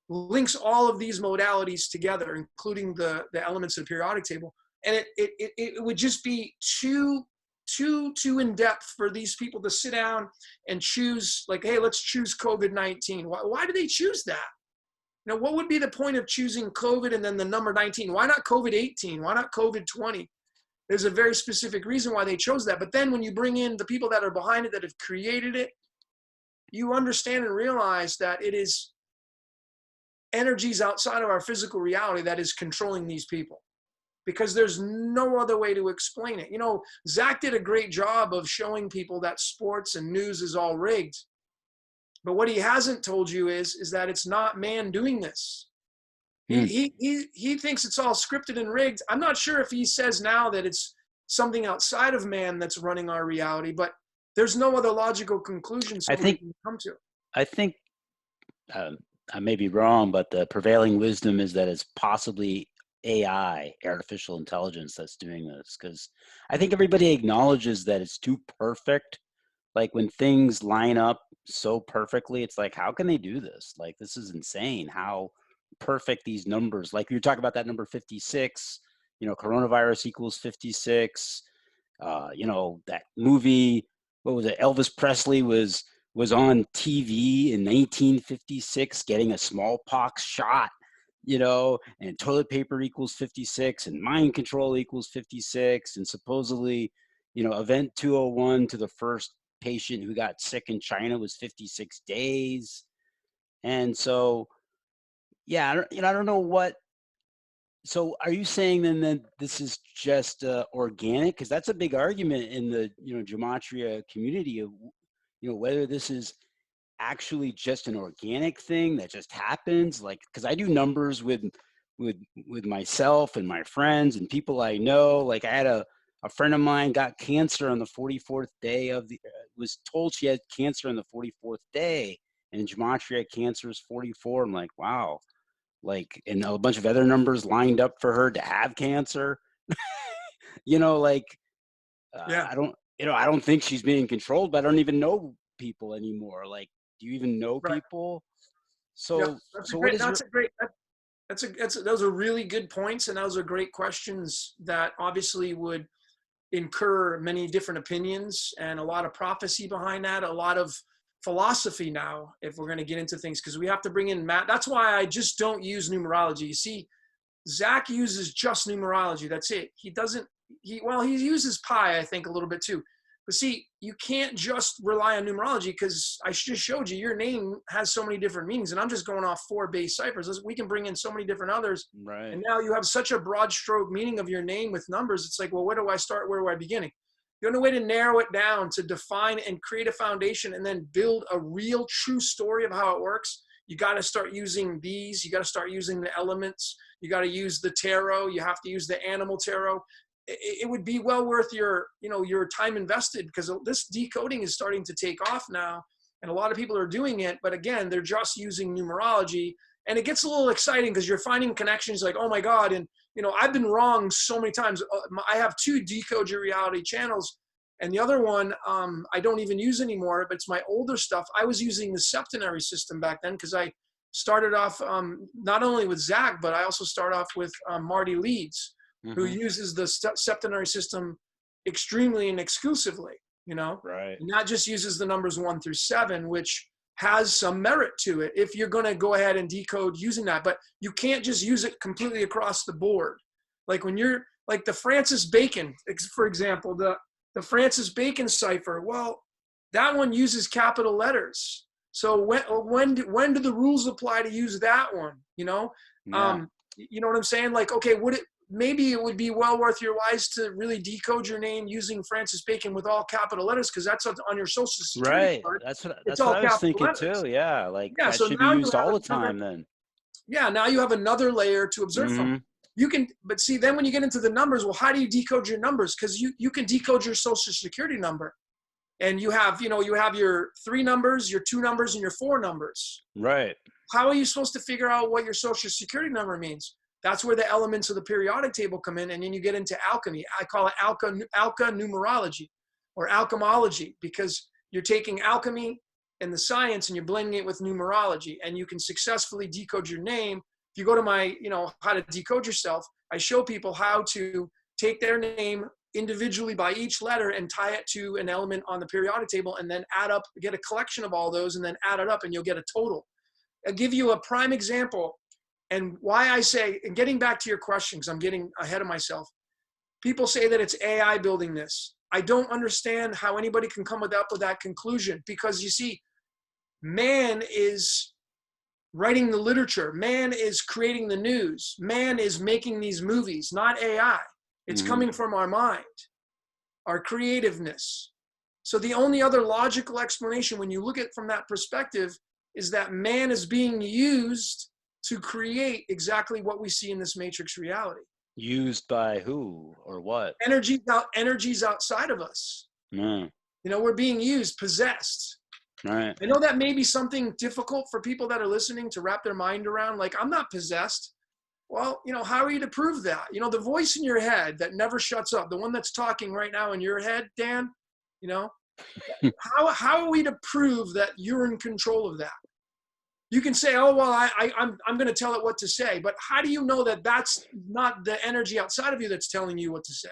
links all of these modalities together, including the elements of the periodic table. And it would just be too in depth for these people to sit down and choose, like, hey, let's choose COVID-19. Why do they choose that? You know, what would be the point of choosing COVID and then the number 19? Why not COVID-18? Why not COVID-20? There's a very specific reason why they chose that. But then when you bring in the people that are behind it, that have created it, you understand and realize that it is energies outside of our physical reality that is controlling these people, because there's no other way to explain it. You know, Zach did a great job of showing people that sports and news is all rigged. But what he hasn't told you is that it's not man doing this. He thinks it's all scripted and rigged. I'm not sure if he says now that it's something outside of man that's running our reality, but there's no other logical conclusion somebody can come to. I think I may be wrong, but the prevailing wisdom is that it's possibly AI, artificial intelligence, that's doing this, because I think everybody acknowledges that it's too perfect. Like when things line up so perfectly, it's like, how can they do this? Like, this is insane how perfect these numbers, like you talk about that number 56, you know, coronavirus equals 56, you know, that movie, what was it, Elvis Presley was on TV in 1956 getting a smallpox shot, you know, and toilet paper equals 56 and mind control equals 56, and supposedly, you know, event 201 to the first patient who got sick in China was 56 days. And so, yeah, I don't know what. So are you saying then that this is just organic? Because that's a big argument in the, you know, gematria community of, you know, whether this is actually just an organic thing that just happens. Like, because I do numbers with myself and my friends and people I know. Like I had a friend of mine got cancer on the 44th day of the, was told she had cancer on the 44th day, and in gematria cancer is 44. I'm like, wow. Like, and a bunch of other numbers lined up for her to have cancer. You know, like, Yeah. I don't think she's being controlled, but I don't even know people anymore. Like, do you even know Right. people? Yeah, So, what is those are really good points, and those are great questions that obviously would incur many different opinions and a lot of prophecy behind that, a lot of philosophy now, if we're going to get into things, because we have to bring in math. That's why I just don't use numerology. You see, Zach uses just numerology. That's it. He uses pi, I think, a little bit too. But see, you can't just rely on numerology, because I just showed you your name has so many different meanings, and I'm just going off 4 base ciphers. We can bring in so many different others. right? And now you have such a broad stroke meaning of your name with numbers. It's like, well, where do I start? Where do I begin? The only way to narrow it down, to define and create a foundation and then build a real true story of how it works, you got to start using these. You got to start using the elements. You got to use the tarot. You have to use the animal tarot. It would be well worth your time invested, because this decoding is starting to take off now, and a lot of people are doing it. But again, they're just using numerology, and it gets a little exciting because you're finding connections like, oh my God. And, you know, I've been wrong so many times. I have 2 Decode Your Reality channels, and the other one I don't even use anymore, but it's my older stuff. I was using the septenary system back then, because I started off not only with Zach, but I also start off with Marty Leeds, who uses the septenary system extremely and exclusively, you know, Right. and not just uses the numbers 1 through 7, which has some merit to it if you're going to go ahead and decode using that. But you can't just use it completely across the board. Like when you're like the Francis Bacon, for example, the Francis Bacon cipher, well, that one uses capital letters. So when do the rules apply to use that one? You know, Yeah. you know what I'm saying? Like, okay, maybe it would be well worth your while to really decode your name using Francis Bacon with all capital letters, because that's on your social security Right. card. That's what It's all I was capital thinking letters. too. Yeah. Like Yeah, that so should be now you used have all the another, time then. yeah, now you have another layer to observe from. You can, but see, then when you get into the numbers, well, how do you decode your numbers? Because you can decode your social security number, and you have your 3 numbers, your 2 numbers, and your 4 numbers. Right. How are you supposed to figure out what your social security number means? That's where the elements of the periodic table come in, and then you get into alchemy. I call it numerology or alchemology, because you're taking alchemy and the science and you're blending it with numerology, and you can successfully decode your name. If you go to my, how to decode yourself, I show people how to take their name individually by each letter and tie it to an element on the periodic table, and then add up, get a collection of all those, and then add it up, and you'll get a total. I'll give you a prime example. And why I say, and getting back to your question, because I'm getting ahead of myself, people say that it's AI building this. I don't understand how anybody can come up with that conclusion, because you see, man is writing the literature. Man is creating the news. Man is making these movies, not AI. It's coming from our mind, our creativeness. So the only other logical explanation when you look at it from that perspective is that man is being used to create exactly what we see in this matrix reality. Used by who or what? Energies outside of us. Mm. You know, we're being used, possessed. Right. I know that may be something difficult for people that are listening to wrap their mind around, like, I'm not possessed. Well, you know, how are you to prove that? You know, the voice in your head that never shuts up, the one that's talking right now in your head, Dan, you know, how are we to prove that you're in control of that? You can say, oh, well, I'm going to tell it what to say. But how do you know that that's not the energy outside of you that's telling you what to say?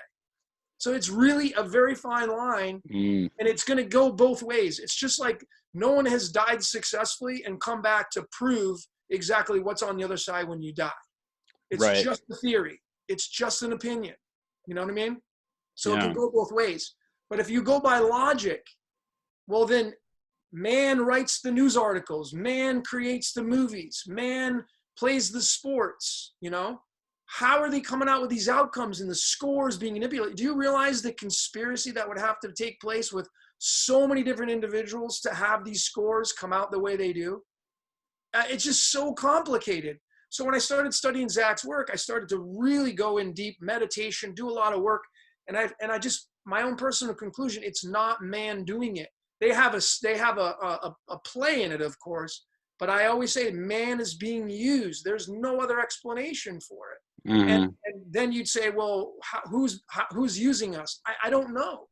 So it's really a very fine line, and it's going to go both ways. It's just like no one has died successfully and come back to prove exactly what's on the other side when you die. It's right. just a theory. It's just an opinion. You know what I mean? So Yeah. it can go both ways. But if you go by logic, well, then man writes the news articles, man creates the movies, man plays the sports, you know? How are they coming out with these outcomes and the scores being manipulated? Do you realize the conspiracy that would have to take place with so many different individuals to have these scores come out the way they do? It's just so complicated. So when I started studying Zach's work, I started to really go in deep meditation, do a lot of work. And I just, my own personal conclusion, it's not man doing it. They have a play in it, of course, but I always say man is being used. There's no other explanation for it. And then you'd say, well, who's using us? I don't know.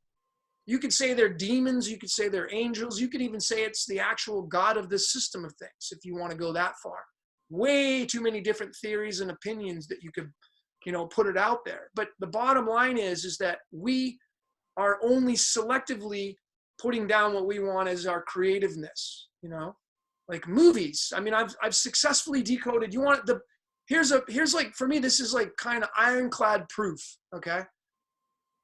You could say they're demons. You could say they're angels. You could even say it's the actual God of this system of things, if you want to go that far. Way too many different theories and opinions that you could, you know, put it out there. But the bottom line is that we are only selectively putting down what we want as our creativeness, you know, like movies. I mean, I've successfully decoded. You want the, here's like, for me, this is like kind of ironclad proof. Okay.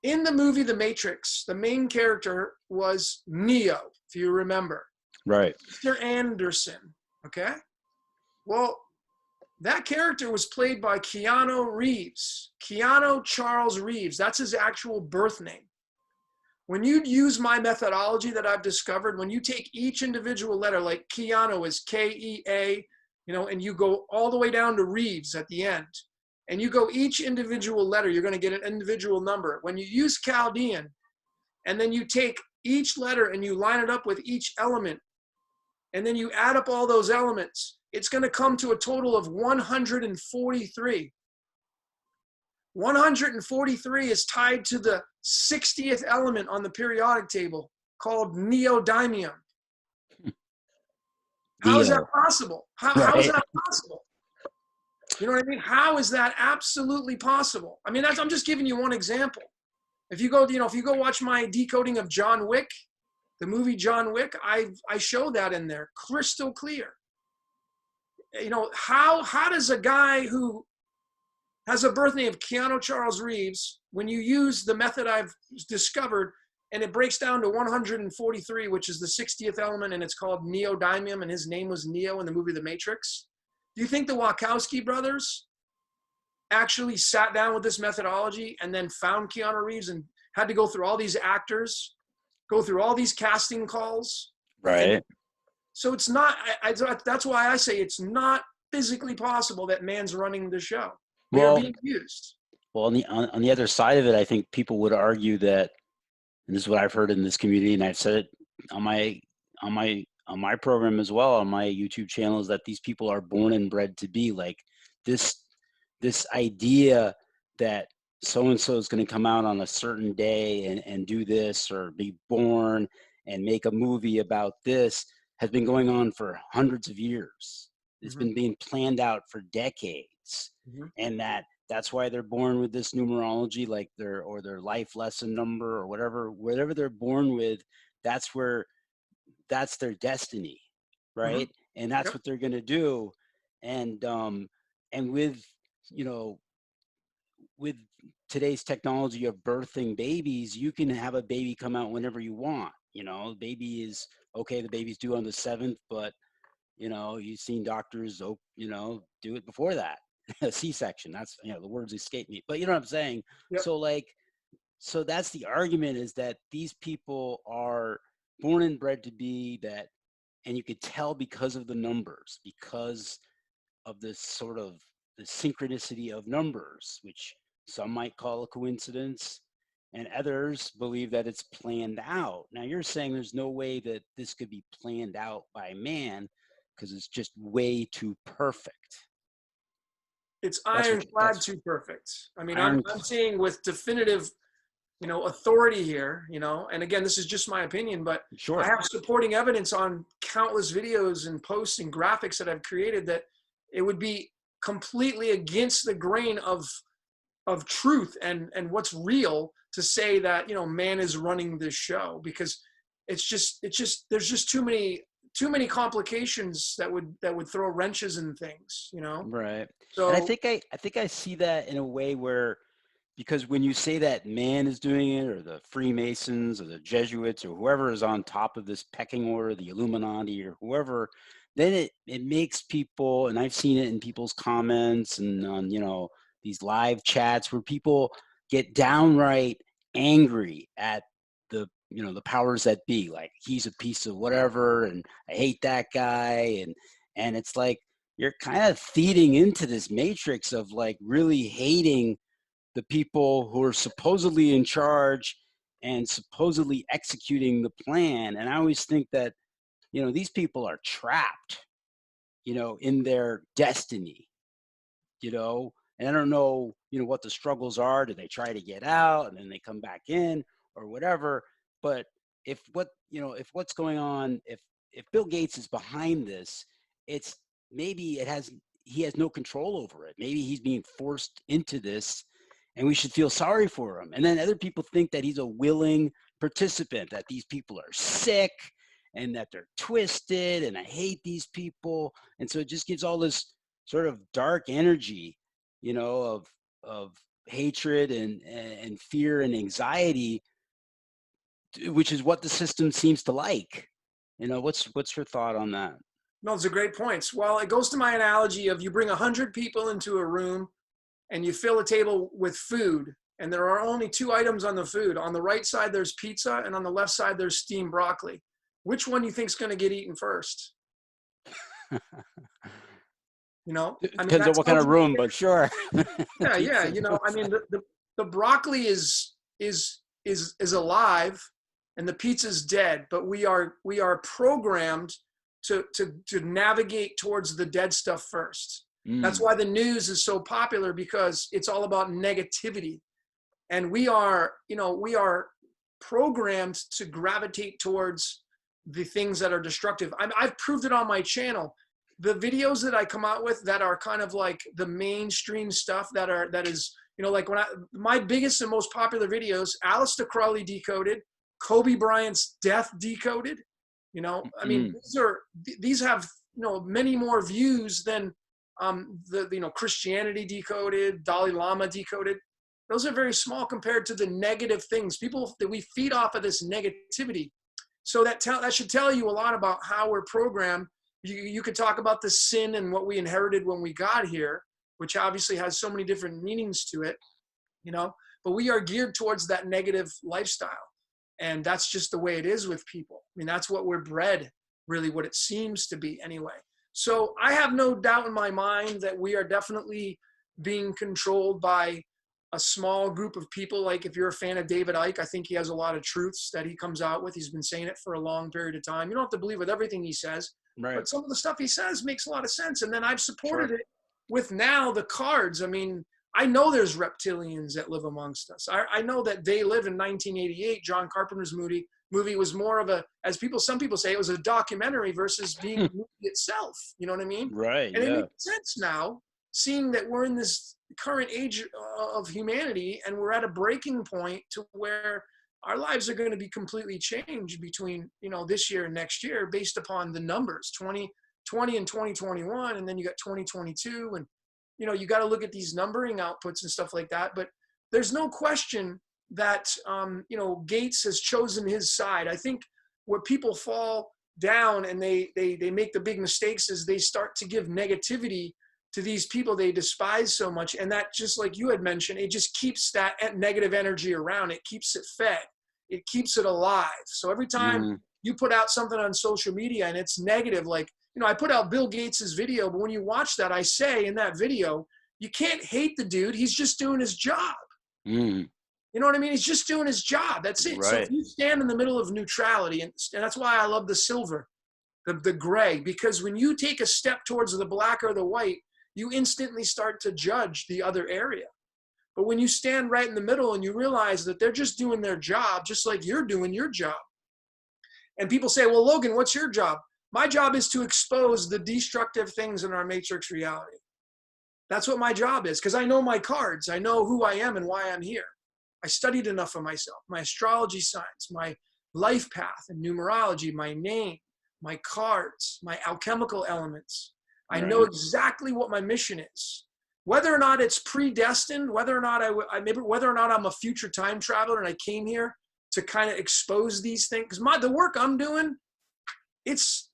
In the movie, The Matrix, the main character was Neo, if you remember. Right. Mr. Anderson. Okay. Well, that character was played by Keanu Reeves. Keanu Charles Reeves. That's his actual birth name. When you use my methodology that I've discovered, when you take each individual letter, like Keanu is K-E-A, you know, and you go all the way down to Reeves at the end, and you go each individual letter, you're going to get an individual number. When you use Chaldean, and then you take each letter and you line it up with each element, and then you add up all those elements, it's going to come to a total of 143. 143 is tied to the 60th element on the periodic table called neodymium. How is that possible? How is that possible? You know what I mean? How is that absolutely possible? I mean, I'm just giving you one example. If you go, if you go watch my decoding of John Wick, the movie John Wick, I show that in there, crystal clear. You know, how does a guy who has a birth name of Keanu Charles Reeves, when you use the method I've discovered, and it breaks down to 143, which is the 60th element, and it's called neodymium, and his name was Neo in the movie The Matrix. Do you think the Wachowski brothers actually sat down with this methodology and then found Keanu Reeves and had to go through all these actors, go through all these casting calls? Right. And so it's not, that's why I say it's not physically possible that man's running the show. They're being used. Well, on the other side of it, I think people would argue that, and this is what I've heard in this community, and I've said it on my program as well, on my YouTube channel, is that these people are born and bred to be like this idea that so-and-so is going to come out on a certain day and do this, or be born and make a movie about this, has been going on for hundreds of years. It's been being planned out for decades. And that's why they're born with this numerology, like their life lesson number or whatever they're born with, that's their destiny, right? And that's what they're going to do. And with, with today's technology of birthing babies, you can have a baby come out whenever you want. The baby is, okay, the baby's due on the 7th, but You know, you've seen doctors, you know, do it before that. A C-section. That's, you know, the words escape me, but you know what I'm saying? Yep. So like, so that's the argument, is that these people are born and bred to be that, and you could tell because of the numbers, because of this sort of the synchronicity of numbers, which some might call a coincidence, and others believe that it's planned out. Now you're saying there's no way that this could be planned out by man because it's just way too perfect. It's That's what ironclad that's too perfect. I mean, I'm iron. seeing with definitive, you know, authority here, you know, and again, this is just my opinion, but I Sure. have supporting evidence on countless videos and posts and graphics that I've created that it would be completely against the grain of truth and what's real to say that, you know, man is running this show, because it's just there's just too many complications that would throw wrenches in things, you know. Right. And So I think I see that in a way where, because when you say that man is doing it, or the Freemasons or the Jesuits or whoever is on top of this pecking order, the Illuminati or whoever, then it makes people, and I've seen it in people's comments and on, you know, these live chats where people get downright angry at the, you know, the powers that be, like he's a piece of whatever and I hate that guy, and it's like you're kind of feeding into this matrix of like really hating the people who are supposedly in charge and supposedly executing the plan. And I always think that, you know, these people are trapped, you know, in their destiny, you know, and I don't know, you know, what the struggles are. Do they try to get out and then they come back in or whatever? But if what, you know, if what's going on, if Bill Gates is behind this, it's maybe he has no control over it. Maybe he's being forced into this and we should feel sorry for him. And then other people think that he's a willing participant, that these people are sick and that they're twisted and I hate these people. And so it just gives all this sort of dark energy, you know, of hatred and fear and anxiety, which is what the system seems to like. You know, what's your thought on that? no, it's a great point. Well, it goes to my analogy of you bring 100 people into a room and you fill a table with food, and there are only two items on the food. On the right side, there's pizza, and on the left side, there's steamed broccoli. Which one do you think is going to get eaten first? You know, I mean, Depends on that what kind tells of you, room, but sure. yeah, yeah. Pizza. You know, I mean, the broccoli is alive, and the pizza's dead. But we are programmed to navigate towards the dead stuff first. That's Mm, why the news is so popular, because it's all about negativity. And we are, you know, we are programmed to gravitate towards the things that are destructive. I've proved it on my channel. The videos that I come out with that are kind of like the mainstream stuff that is, you know, like my biggest and most popular videos, Aleister Crowley Decoded, Kobe Bryant's death decoded. You know, I mean, mm, these have, you know, many more views than the, you know, Christianity Decoded, Dalai Lama Decoded. Those are very small compared to the negative things. People that we feed off of this negativity. So that should tell you a lot about how we're programmed. You could talk about the sin and what we inherited when we got here, which obviously has so many different meanings to it, you know, but we are geared towards that negative lifestyle. And that's just the way it is with people. I mean, that's what we're bred, really, what it seems to be anyway. So I have no doubt in my mind that we are definitely being controlled by a small group of people. Like if you're a fan of David Icke, I think he has a lot of truths that he comes out with. He's been saying it for a long period of time. You don't have to believe with everything he says, right. but some of the stuff he says makes a lot of sense. And then I've supported Sure. it with now the cards. I mean, I know there's reptilians that live amongst us. I know that They Live in 1988, John Carpenter's movie was more of a, as some people say, it was a documentary versus being Hmm. a movie itself. You know what I mean? Right. And it Yeah. makes sense now, seeing that we're in this current age of humanity and we're at a breaking point to where our lives are going to be completely changed between, you know, this year and next year based upon the numbers, 2020 and 2021, and then you got 2022, and you know, you got to look at these numbering outputs and stuff like that. But there's no question that you know, Gates has chosen his side. I think where people fall down and they make the big mistakes is they start to give negativity to these people they despise so much. And that, just like you had mentioned, it just keeps that negative energy around. It keeps it fed. It keeps it alive. So every time you put out something on social media and it's negative, like, I put out Bill Gates's video, but when you watch that, I say in that video, you can't hate the dude. He's just doing his job. You know what I mean? He's just doing his job. That's it. Right. So if you stand in the middle of neutrality, and that's why I love the silver, the gray, because when you take a step towards the black or the white, you instantly start to judge the other area. But when you stand right in the middle and you realize that they're just doing their job, just like you're doing your job. And people say, well, Logan, what's your job? My job is to expose the destructive things in our matrix reality. That's what my job is, because I know my cards. I know who I am and why I'm here. I studied enough of myself, my astrology signs, my life path and numerology, my name, my cards, my alchemical elements. I know exactly what my mission is. Whether or not it's predestined, whether or not whether or not I'm a future time traveler and I came here to kind of expose these things. Because the work I'm doing, it's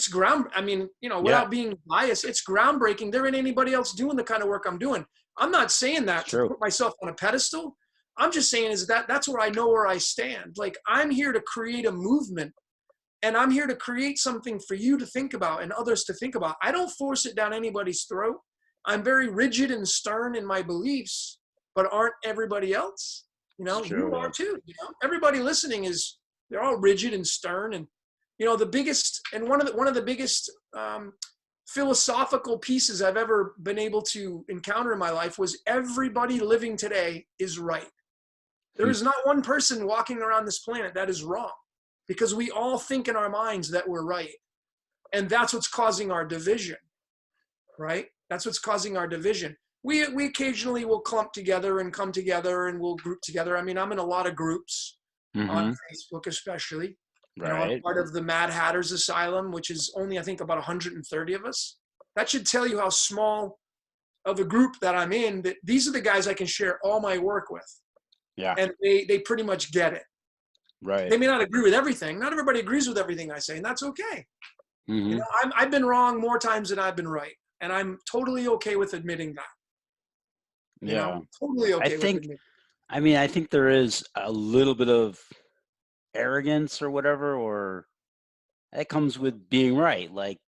ground. I mean, without being biased, it's groundbreaking. There ain't anybody else doing the kind of work I'm doing. I'm not saying that to put myself on a pedestal. I'm just saying that's where I know where I stand. Like, I'm here to create a movement, and I'm here to create something for you to think about and others to think about. I don't force it down anybody's throat. I'm very rigid and stern in my beliefs, but aren't everybody else? You are too. Everybody listening they're all rigid and stern. And the biggest, and one of the biggest philosophical pieces I've ever been able to encounter in my life was everybody living today is right. There is not one person walking around this planet that is wrong, because we all think in our minds that we're right. And that's what's causing our division, right? That's what's causing our division. We occasionally will clump together and come together and we'll group together. I mean, I'm in a lot of groups on Facebook, especially. I'm part of the Mad Hatter's Asylum, which is only, I think, about 130 of us. That should tell you how small of a group that I'm in, that these are the guys I can share all my work with. Yeah. And they pretty much get it. Right. They may not agree with everything. Not everybody agrees with everything I say, and that's okay. I've been wrong more times than I've been right. And I'm totally okay with admitting that. Totally okay with admitting. I think there is a little bit of arrogance or whatever, or that comes with being right. Like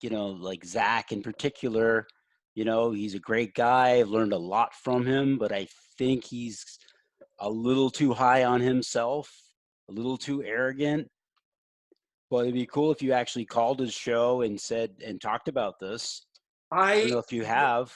Zach in particular, he's a great guy. I've learned a lot from him, but I think he's a little too high on himself, a little too arrogant. But it'd be cool if you actually called his show and talked about this. I don't know if you have.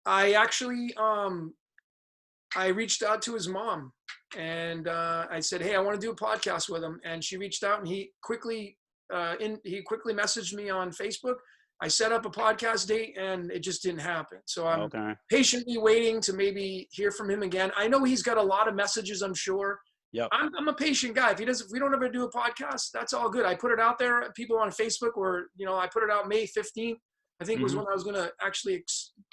I actually, I reached out to his mom and I said, hey, I want to do a podcast with him. And she reached out and he quickly messaged me on Facebook. I set up a podcast date and it just didn't happen. So I'm patiently waiting to maybe hear from him again. I know he's got a lot of messages, I'm sure. Yep. I'm a patient guy. If we don't ever do a podcast, that's all good. I put it out there. People on Facebook where, I put it out May 15th. I think was when I was going to actually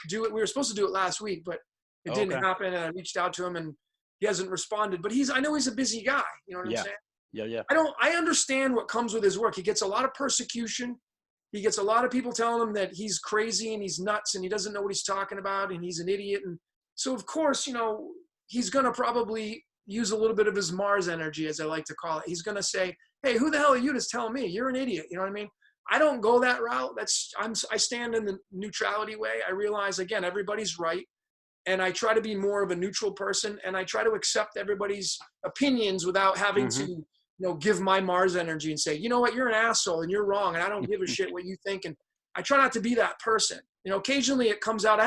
do it. We were supposed to do it last week, but it didn't happen. And I reached out to him and he hasn't responded, but I know he's a busy guy. You know what I'm saying? Yeah. I understand what comes with his work. He gets a lot of persecution. He gets a lot of people telling him that he's crazy and he's nuts and he doesn't know what he's talking about and he's an idiot. And so, of course, he's going to probably use a little bit of his Mars energy, as I like to call it. He's going to say, hey, who the hell are you to tell me? You're an idiot. You know what I mean? I don't go that route. I stand in the neutrality way. I realize, again, everybody's right. And I try to be more of a neutral person. And I try to accept everybody's opinions without having to, give my Mars energy and say, you know what, you're an asshole and you're wrong. And I don't give a shit what you think. And I try not to be that person. Occasionally it comes out.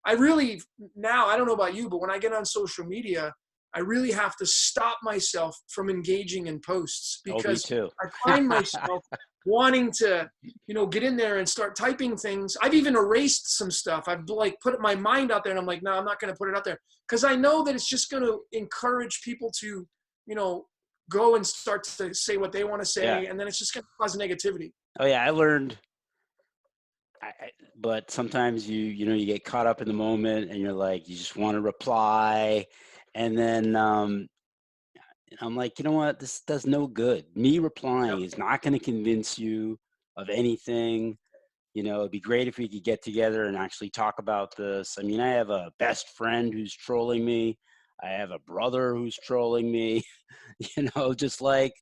I really, now, I don't know about you, but when I get on social media, I really have to stop myself from engaging in posts because I find myself wanting to, get in there and start typing things. I've even erased some stuff. I've put my mind out there and I'm like, no, I'm not going to put it out there because I know that it's just going to encourage people to, go and start to say what they want to say. And then it's just going to cause negativity. Oh yeah. I learned, but sometimes you get caught up in the moment and you're like, you just want to reply. And then, And I'm like, you know what? This does no good. Me Yep. replying is not going to convince you of anything. You know, it'd be great if we could get together and actually talk about this. I mean, I have a best friend who's trolling me. I have a brother who's trolling me, you know, just like,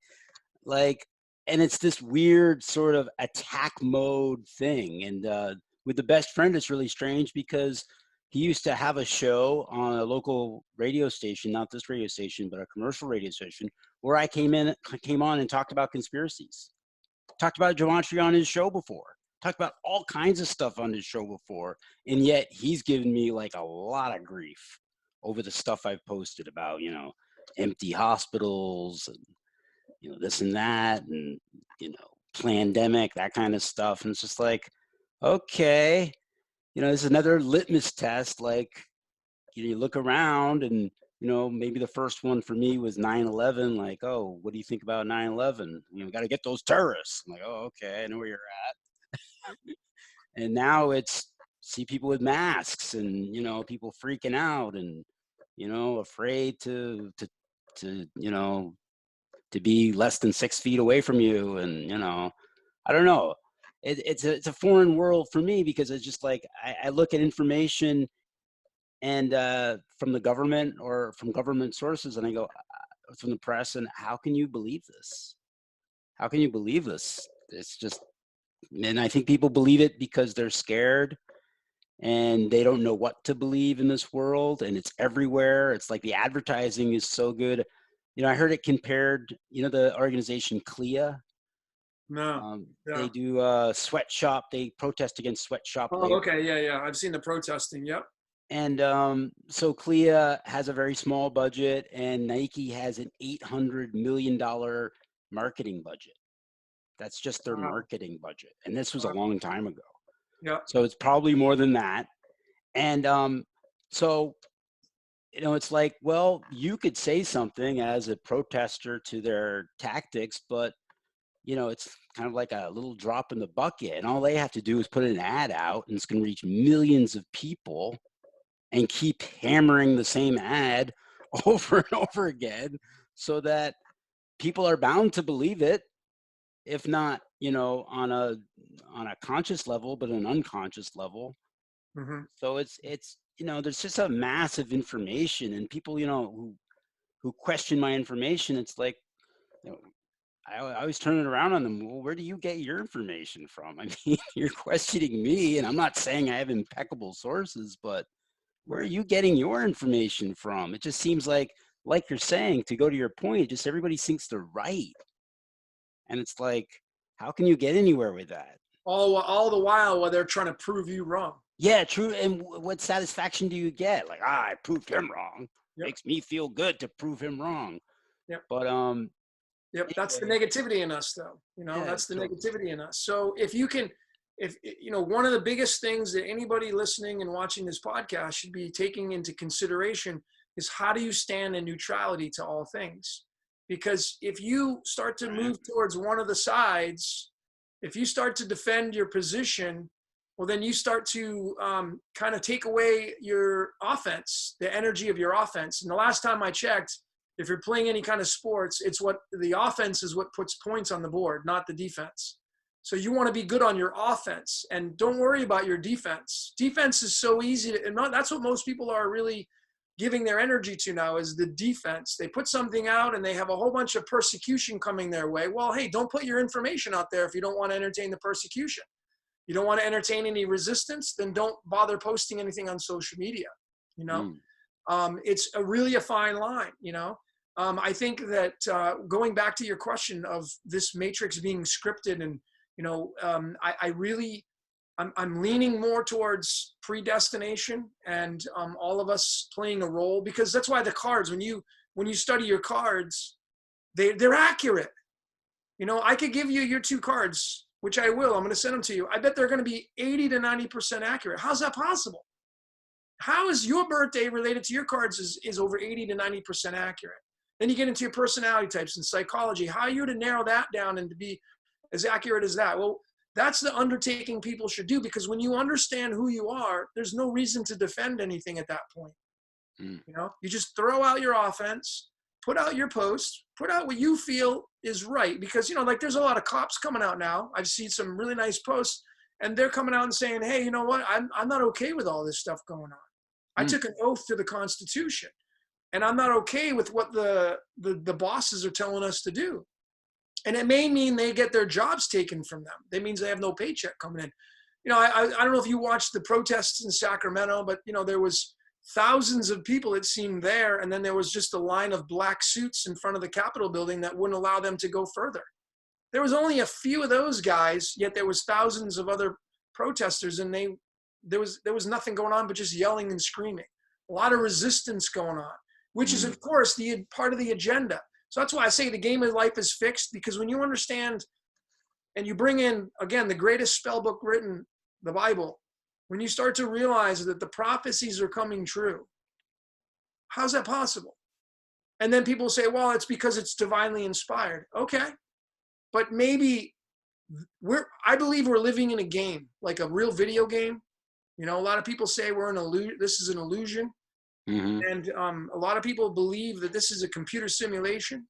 and it's this weird sort of attack mode thing. And with the best friend, it's really strange because he used to have a show on a local radio station, not this radio station, but a commercial radio station, where I came on and talked about conspiracies, talked about geometry on his show before, talked about all kinds of stuff on his show before. And yet he's given me like a lot of grief over the stuff I've posted about, you know, empty hospitals and, you know, this and that, and, you know, pandemic, that kind of stuff. And it's just like, okay, you know, this is another litmus test. Like, you look around and, you know, maybe the first one for me was 9/11. Like, oh, what do you think about 9/11? You know, we got to get those terrorists. I'm like, oh, okay, I know where you're at. And now it's see people with masks and, you know, people freaking out and, you know, afraid to you know, to be less than 6 feet away from you. And, you know, I don't know. It's a foreign world for me because it's just like, I look at information and from the government or from government sources, and I go from the press, and how can you believe this? How can you believe this? It's just, and I think people believe it because they're scared and they don't know what to believe in this world, and it's everywhere. It's like the advertising is so good. You know, I heard it compared, you know, the organization CLIA. No. They Yeah. do sweatshop. They protest against sweatshop Oh, labor. okay. Yeah, yeah. I've seen the protesting. Yep. And so CLIA has a very small budget, and Nike has an $800 million marketing budget. That's just their Wow. marketing budget. And this was a Wow. long time ago. Yep. So it's probably more than that. And so, you know, it's like, well, you could say something as a protester to their tactics, but, you know, it's kind of like a little drop in the bucket. And all they have to do is put an ad out, and it's going to reach millions of people and keep hammering the same ad over and over again so that people are bound to believe it, if not, you know, on a conscious level, but an unconscious level. Mm-hmm. So it's you know, there's just a massive information, and people, you know, who question my information, it's like, you know, I always turn it around on them. Well, where do you get your information from? I mean, you're questioning me, and I'm not saying I have impeccable sources, but where are Right. you getting your information from? It just seems like you're saying, to go to your point, just everybody thinks they're right. And it's like, how can you get anywhere with that? All the while they're trying to prove you wrong. Yeah, true. And what satisfaction do you get? Like, I proved him wrong. Yep. Makes me feel good to prove him wrong. Yep. But Yep. That's the anyway, negativity in us, though. You know, yeah, that's the totally. negativity in us. So if you can, if you know, one of the biggest things that anybody listening and watching this podcast should be taking into consideration is, how do you stand in neutrality to all things? Because if you start to Right. move towards one of the sides, if you start to defend your position, well, then you start to kind of take away your offense, the energy of your offense. And the last time I checked, if you're playing any kind of sports, it's what the offense is, what puts points on the board, not the defense. So you want to be good on your offense, and don't worry about your defense. Defense is so easy to, and that's what most people are really giving their energy to now, is the defense. They put something out and they have a whole bunch of persecution coming their way. Well, hey, don't put your information out there if you don't want to entertain the persecution. You don't want to entertain any resistance, then don't bother posting anything on social media. You know, Mm. it's really a fine line. You know, I think that going back to your question of this matrix being scripted, and you know, I really, I'm leaning more towards predestination, and all of us playing a role, because that's why the cards, when you study your cards, they're accurate. You know, I could give you your two cards, which I will. I'm going to send them to you. I bet they're going to be 80 to 90% accurate. How's that possible? How is your birthday related to your cards is over 80 to 90% accurate? Then you get into your personality types and psychology. How are you to narrow that down and to be as accurate as that? Well, that's the undertaking people should do, because when you understand who you are, there's no reason to defend anything at that point. Mm. You know, you just throw out your offense, put out your post, put out what you feel is right. Because, you know, like there's a lot of cops coming out now. I've seen some really nice posts and they're coming out and saying, hey, you know what? I'm not okay with all this stuff going on. I took an oath to the Constitution and I'm not okay with what the bosses are telling us to do. And it may mean they get their jobs taken from them. That means they have no paycheck coming in. You know, I don't know if you watched the protests in Sacramento, but, you know, there was thousands of people, it seemed, there. And then there was just a line of black suits in front of the Capitol building that wouldn't allow them to go further. There was only a few of those guys, yet there was thousands of other protesters, and there was nothing going on but just yelling and screaming. A lot of resistance going on, which is, of course, the part of the agenda. So that's why I say the game of life is fixed, because when you understand and you bring in, again, the greatest spell book written, the Bible, when you start to realize that the prophecies are coming true, how's that possible? And then people say, well, it's because it's divinely inspired. Okay. But maybe I believe we're living in a game, like a real video game. You know, a lot of people say this is an illusion. And a lot of people believe that this is a computer simulation.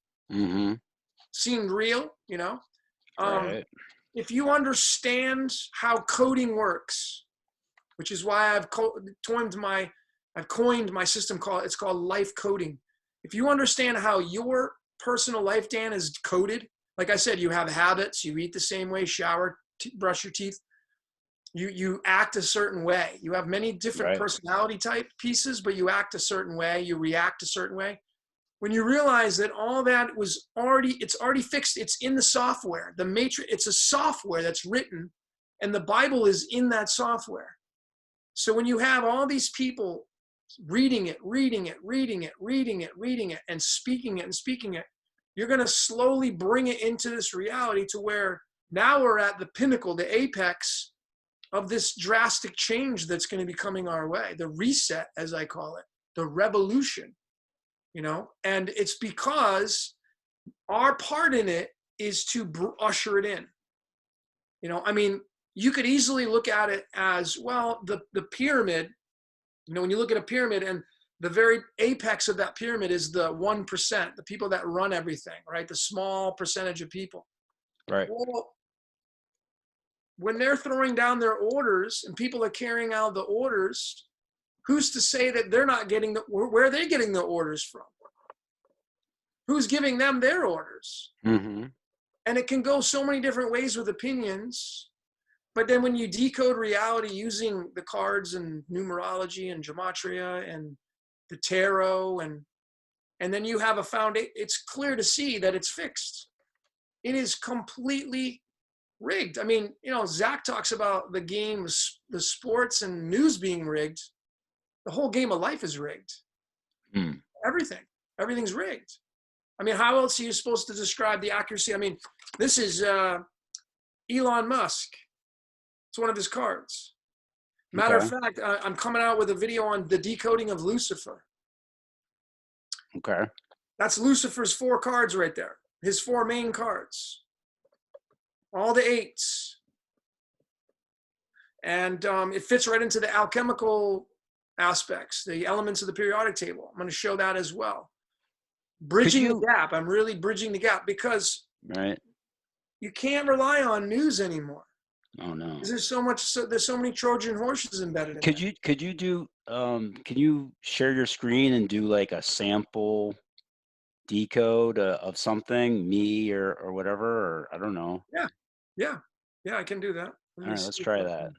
Seemed real, you know. Right. If you understand how coding works, which is why I've coined my system it's called life coding. If you understand how your personal life, Dan, is coded, like I said, you have habits, you eat the same way, shower, brush your teeth, you act a certain way. You have many different personality type pieces, but you act a certain way, you react a certain way. When you realize that all that was it's already fixed, it's in the software, the matrix, it's a software that's written, and the Bible is in that software. So when you have all these people reading it, and speaking it, you're going to slowly bring it into this reality to where now we're at the pinnacle, the apex of this drastic change that's going to be coming our way, the reset, as I call it, the revolution, you know. And it's because our part in it is to usher it in. You know, I mean, you could easily look at it as, well, the pyramid, you know, when you look at a pyramid, and the very apex of that pyramid is the 1%, the people that run everything, right? The small percentage of people. Right. Well, when they're throwing down their orders and people are carrying out the orders, who's to say that they're not getting where are they getting the orders from? Who's giving them their orders? And it can go so many different ways with opinions. But then when you decode reality using the cards and numerology and gematria and the tarot, and then you have a foundation, it's clear to see that it's fixed. It is completely rigged. I mean, you know, Zach talks about the game, the sports and news being rigged. The whole game of life is rigged. Everything's rigged. I mean, how else are you supposed to describe the accuracy? I mean, this is Elon Musk. It's one of his cards. Matter of fact, I'm coming out with a video on the decoding of Lucifer. Okay. That's Lucifer's 4 cards right there. His 4 main cards. All the 8s. And it fits right into the alchemical aspects, the elements of the periodic table. I'm going to show that as well. Bridging the gap. I'm really bridging the gap because you can't rely on news anymore. Oh no. There's so many Trojan horses embedded in it. Could you do can you share your screen and do like a sample decode of something, me or whatever, or I don't know. Yeah, I can do that. All right, let's try that.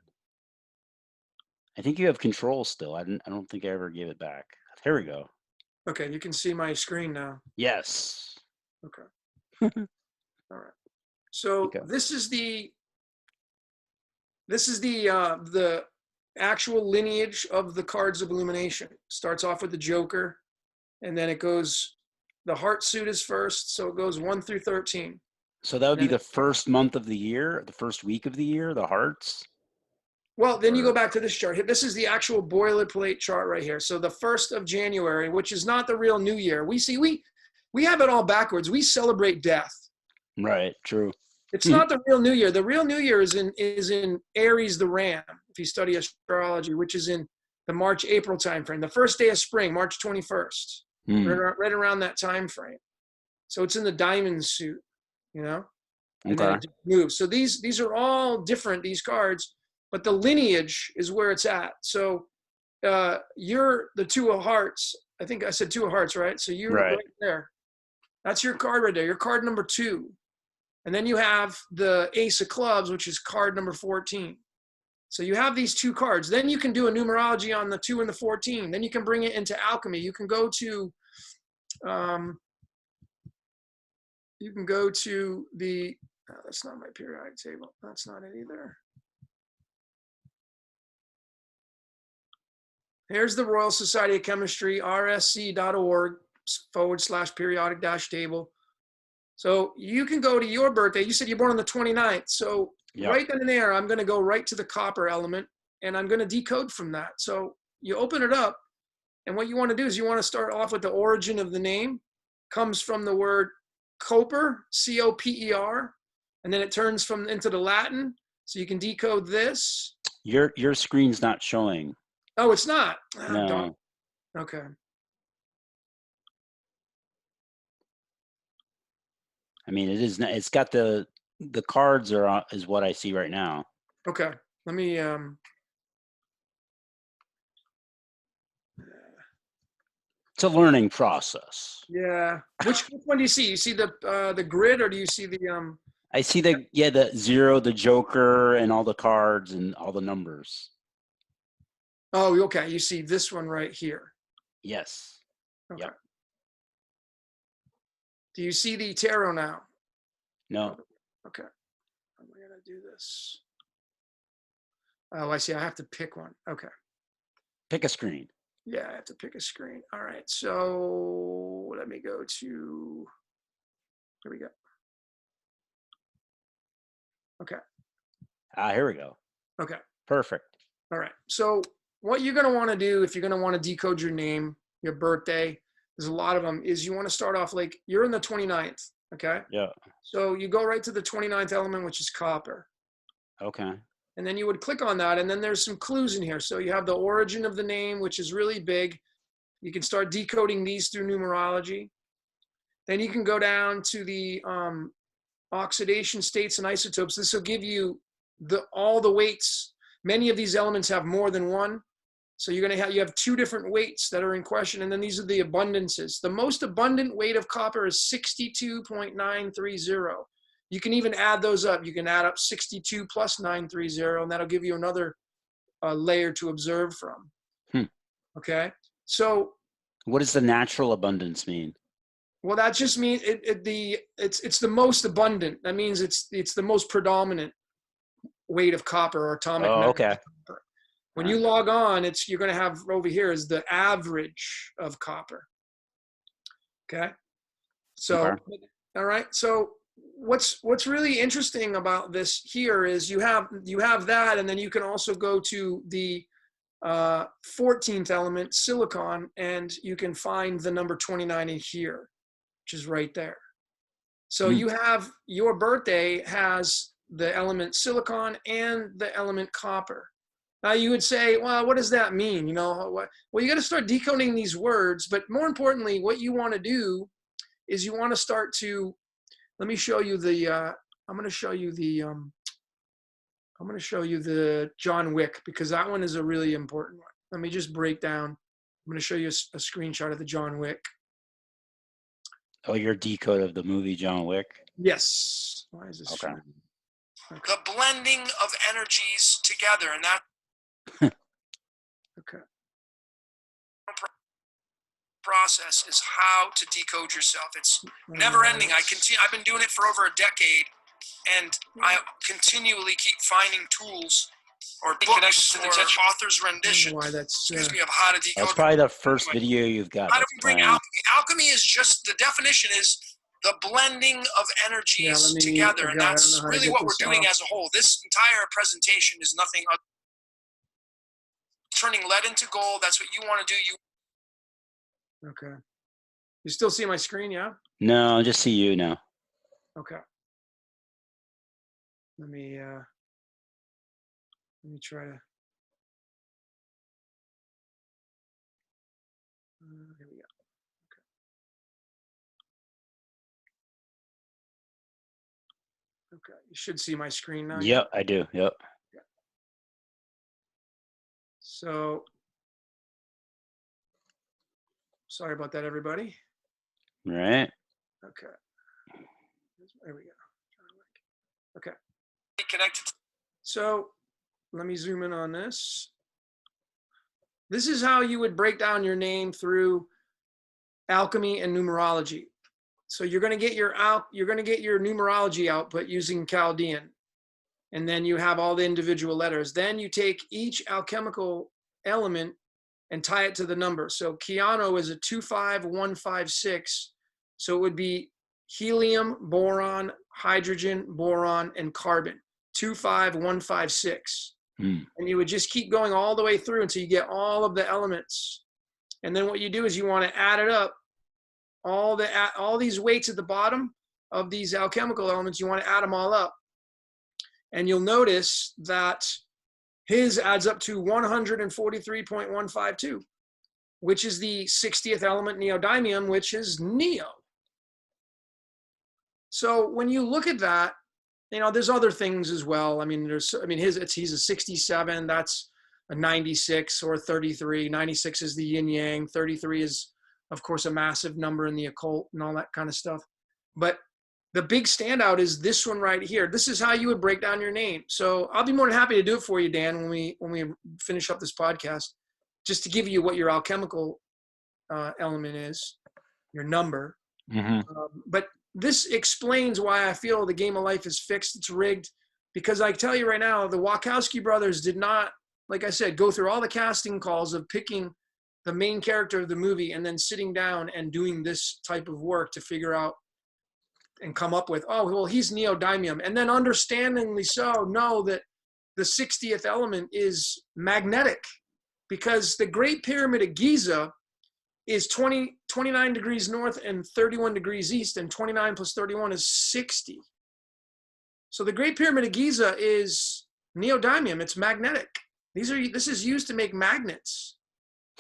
I think you have control still. I don't think I ever gave it back. Here we go. Okay, you can see my screen now. Yes. Okay. All right. So this is the actual lineage of the cards of Illumination. Starts off with the Joker, and then it goes, the heart suit is first, so it goes 1 through 13. So that would be the first month of the year, the first week of the year, the hearts? Well, then you go back to this chart. This is the actual boilerplate chart right here. So the 1st of January, which is not the real New Year. We have it all backwards. We celebrate death. Right, true. It's not the real New Year. The real New Year is in Aries the Ram, if you study astrology, which is in the March-April timeframe. The first day of spring, March 21st. right around that time frame. So it's in the diamond suit, you know, and then it moves. So these are all different, these cards, but the lineage is where it's at. So you're the two of hearts. I think I said two of hearts, right? So you're right there. That's your card right there. Your card number 2. And then you have the ace of clubs, which is card number 14. So you have these 2 cards. Then you can do a numerology on the 2 and the 14. Then you can bring it into alchemy. You can go to the, that's not my periodic table. That's not it either. Here's the Royal Society of Chemistry, rsc.org/periodic-table. So you can go to your birthday. You said you're born on the 29th. So right then and there, I'm going to go right to the copper element, and I'm going to decode from that. So you open it up, and what you want to do is you want to start off with the origin of the name. Comes from the word Coper, C-O-P-E-R, and then it turns into the Latin. So you can decode this. Your screen's not showing. Oh, it's not? No. Darn. Okay. I mean, it is. It's got the cards is what I see right now. Okay. Let me. It's a learning process. Yeah. Which one do you see? You see the grid, or do you see the I see the 0, the Joker, and all the cards and all the numbers. Oh, okay. You see this one right here. Yes. Okay. Yep. Do you see the tarot now? No. Okay. I'm gonna do this. Oh, I see. I have to pick one. Okay. Pick a screen. Yeah, I have to pick a screen. All right. So let me go to. Here we go. Okay. Here we go. Okay. Perfect. All right. So what you're going to want to do if you're going to want to decode your name, your birthday, there's a lot of them, is you want to start off like you're in the 29th. Okay. Yeah. So you go right to the 29th element, which is copper. Okay. And then you would click on that. And then there's some clues in here. So you have the origin of the name, which is really big. You can start decoding these through numerology. Then you can go down to the oxidation states and isotopes. This will give you all the weights. Many of these elements have more than one. So you have 2 different weights that are in question. And then these are the abundances. The most abundant weight of copper is 62.930. You can even add those up. You can add up 62 plus 930, and that'll give you another layer to observe from. Okay. So what does the natural abundance mean? Well, that just means it's the most abundant. That means it's the most predominant weight of copper or atomic mass. Okay. When you log on, you're going to have over here is the average of copper. Okay. So, all right. So what's really interesting about this here is you have that, and then you can also go to the 14th element, silicon, and you can find the number 29 in here, which is right there. So you have your birthday has the element silicon and the element copper. Now you would say, well, what does that mean? You know, well, you got to start decoding these words, but more importantly, what you want to do is you want to start to, let me show you the, I'm going to show you the John Wick, because that one is a really important one. Let me just break down. I'm going to show you a screenshot of the John Wick. Oh, your decode of the movie John Wick? Yes. Why is this? Okay. The blending of energies together, and that. Okay. Process is how to decode yourself. It's never ending. I've been doing it for over a decade, and I continually keep finding tools or books to the author's rendition. Excuse me, of how to decode. That's probably the first video you've got. How do we bring alchemy? Alchemy is just, the definition is the blending of energies together, and that's really what we're doing as a whole. This entire presentation is nothing other than turning lead into gold. That's what you want to do. Okay. You still see my screen, yeah? No, I just see you now. Okay. Let me try to. Here we go. Okay. Okay, you should see my screen now. Yep, I do. Yep. Yeah. So, sorry about that, everybody. Right. Okay. There we go. Okay. Connected. So, let me zoom in on this. This is how you would break down your name through alchemy and numerology. So you're going to get your numerology output using Chaldean, and then you have all the individual letters. Then you take each alchemical element and tie it to the number. So Keanu is a 25156. So it would be helium, boron, hydrogen, boron, and carbon. 25156. And you would just keep going all the way through until you get all of the elements. And then what you do is you want to add it up. All these weights at the bottom of these alchemical elements, you want to add them all up. And you'll notice that his adds up to 143.152, which is the 60th element neodymium, which is neo. So when you look at that, there's other things as well. He's a 67, that's a 96 or a 33. 96 is the yin yang. 33 is, of course, a massive number in the occult and all that kind of stuff. But the big standout is this one right here. This is how you would break down your name. So I'll be more than happy to do it for you, Dan, when we finish up this podcast, just to give you what your alchemical element is, your number. But this explains why I feel the game of life is fixed. It's rigged, because I tell you right now, the Wachowski brothers did not, like I said, go through all the casting calls of picking the main character of the movie and then sitting down and doing this type of work to figure out and come up with, oh, well, he's neodymium. And then understandingly so, know that the 60th element is magnetic, because the Great Pyramid of Giza is 29 degrees north and 31 degrees east, and 29 plus 31 is 60. So the Great Pyramid of Giza is neodymium. It's magnetic. This is used to make magnets.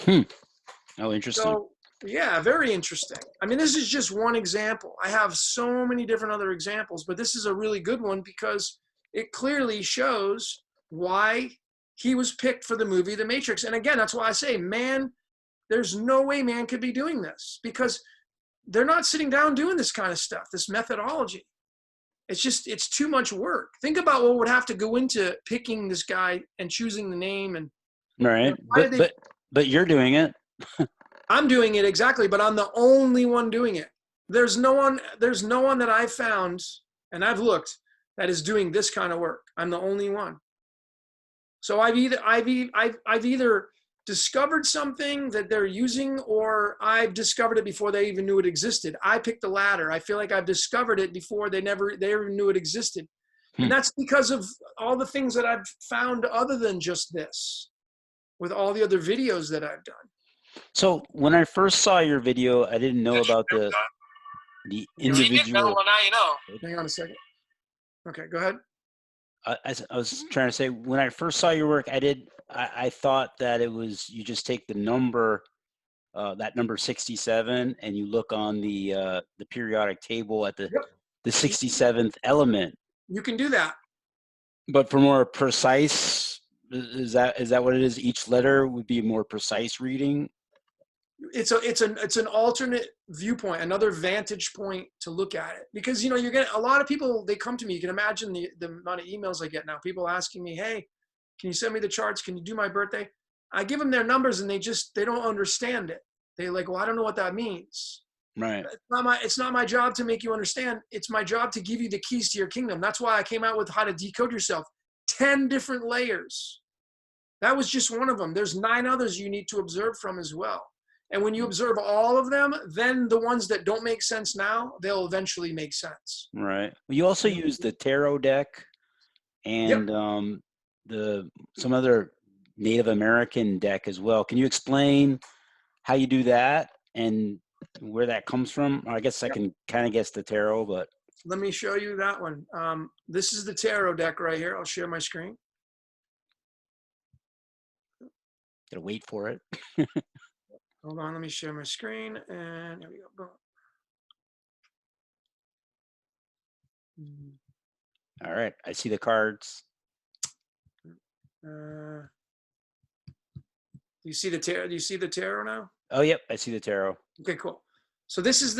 Oh, interesting. So, yeah, very interesting. This is just one example. I have so many different other examples, but this is a really good one because it clearly shows why he was picked for the movie The Matrix. And again, that's why I say, man, there's no way man could be doing this, because they're not sitting down doing this kind of stuff, this methodology. It's too much work. Think about what would have to go into picking this guy and choosing the name. And right. But you're doing it. I'm doing it, exactly, but I'm the only one doing it. There's no one that I've found, and I've looked, that is doing this kind of work. I'm the only one. So I've either discovered something that they're using, or I've discovered it before they even knew it existed. I picked the latter. I feel like I've discovered it before they ever knew it existed. And that's because of all the things that I've found other than just this, with all the other videos that I've done. So when I first saw your video, I didn't know about the individual. Well, now you know. Hang on a second. Okay, go ahead. I was trying to say, when I first saw your work, I thought that it was, you just take the number, that number 67, and you look on the periodic table at the 67th element. You can do that. But for more precise, is that what it is? Each letter would be a more precise reading. It's an alternate viewpoint, another vantage point to look at it, because you're getting a lot of people, they come to me. You can imagine the amount of emails I get now, people asking me, hey, can you send me the charts? Can you do my birthday? I give them their numbers and they don't understand it. They're like, well, I don't know what that means. Right. It's not my job to make you understand. It's my job to give you the keys to your kingdom. That's why I came out with how to decode yourself. 10 different layers. That was just one of them. There's 9 others you need to observe from as well. And when you observe all of them, then the ones that don't make sense now, they'll eventually make sense. Right. Well, you also use the tarot deck and some other Native American deck as well. Can you explain how you do that and where that comes from? I guess I can kind of guess the tarot, but let me show you that one. This is the tarot deck right here. I'll share my screen. Gotta wait for it. Hold on, let me share my screen, and there we go. Boom. All right. I see the cards. Do you see the tarot? Do you see the tarot now? Oh, yep. I see the tarot. Okay, cool. So this is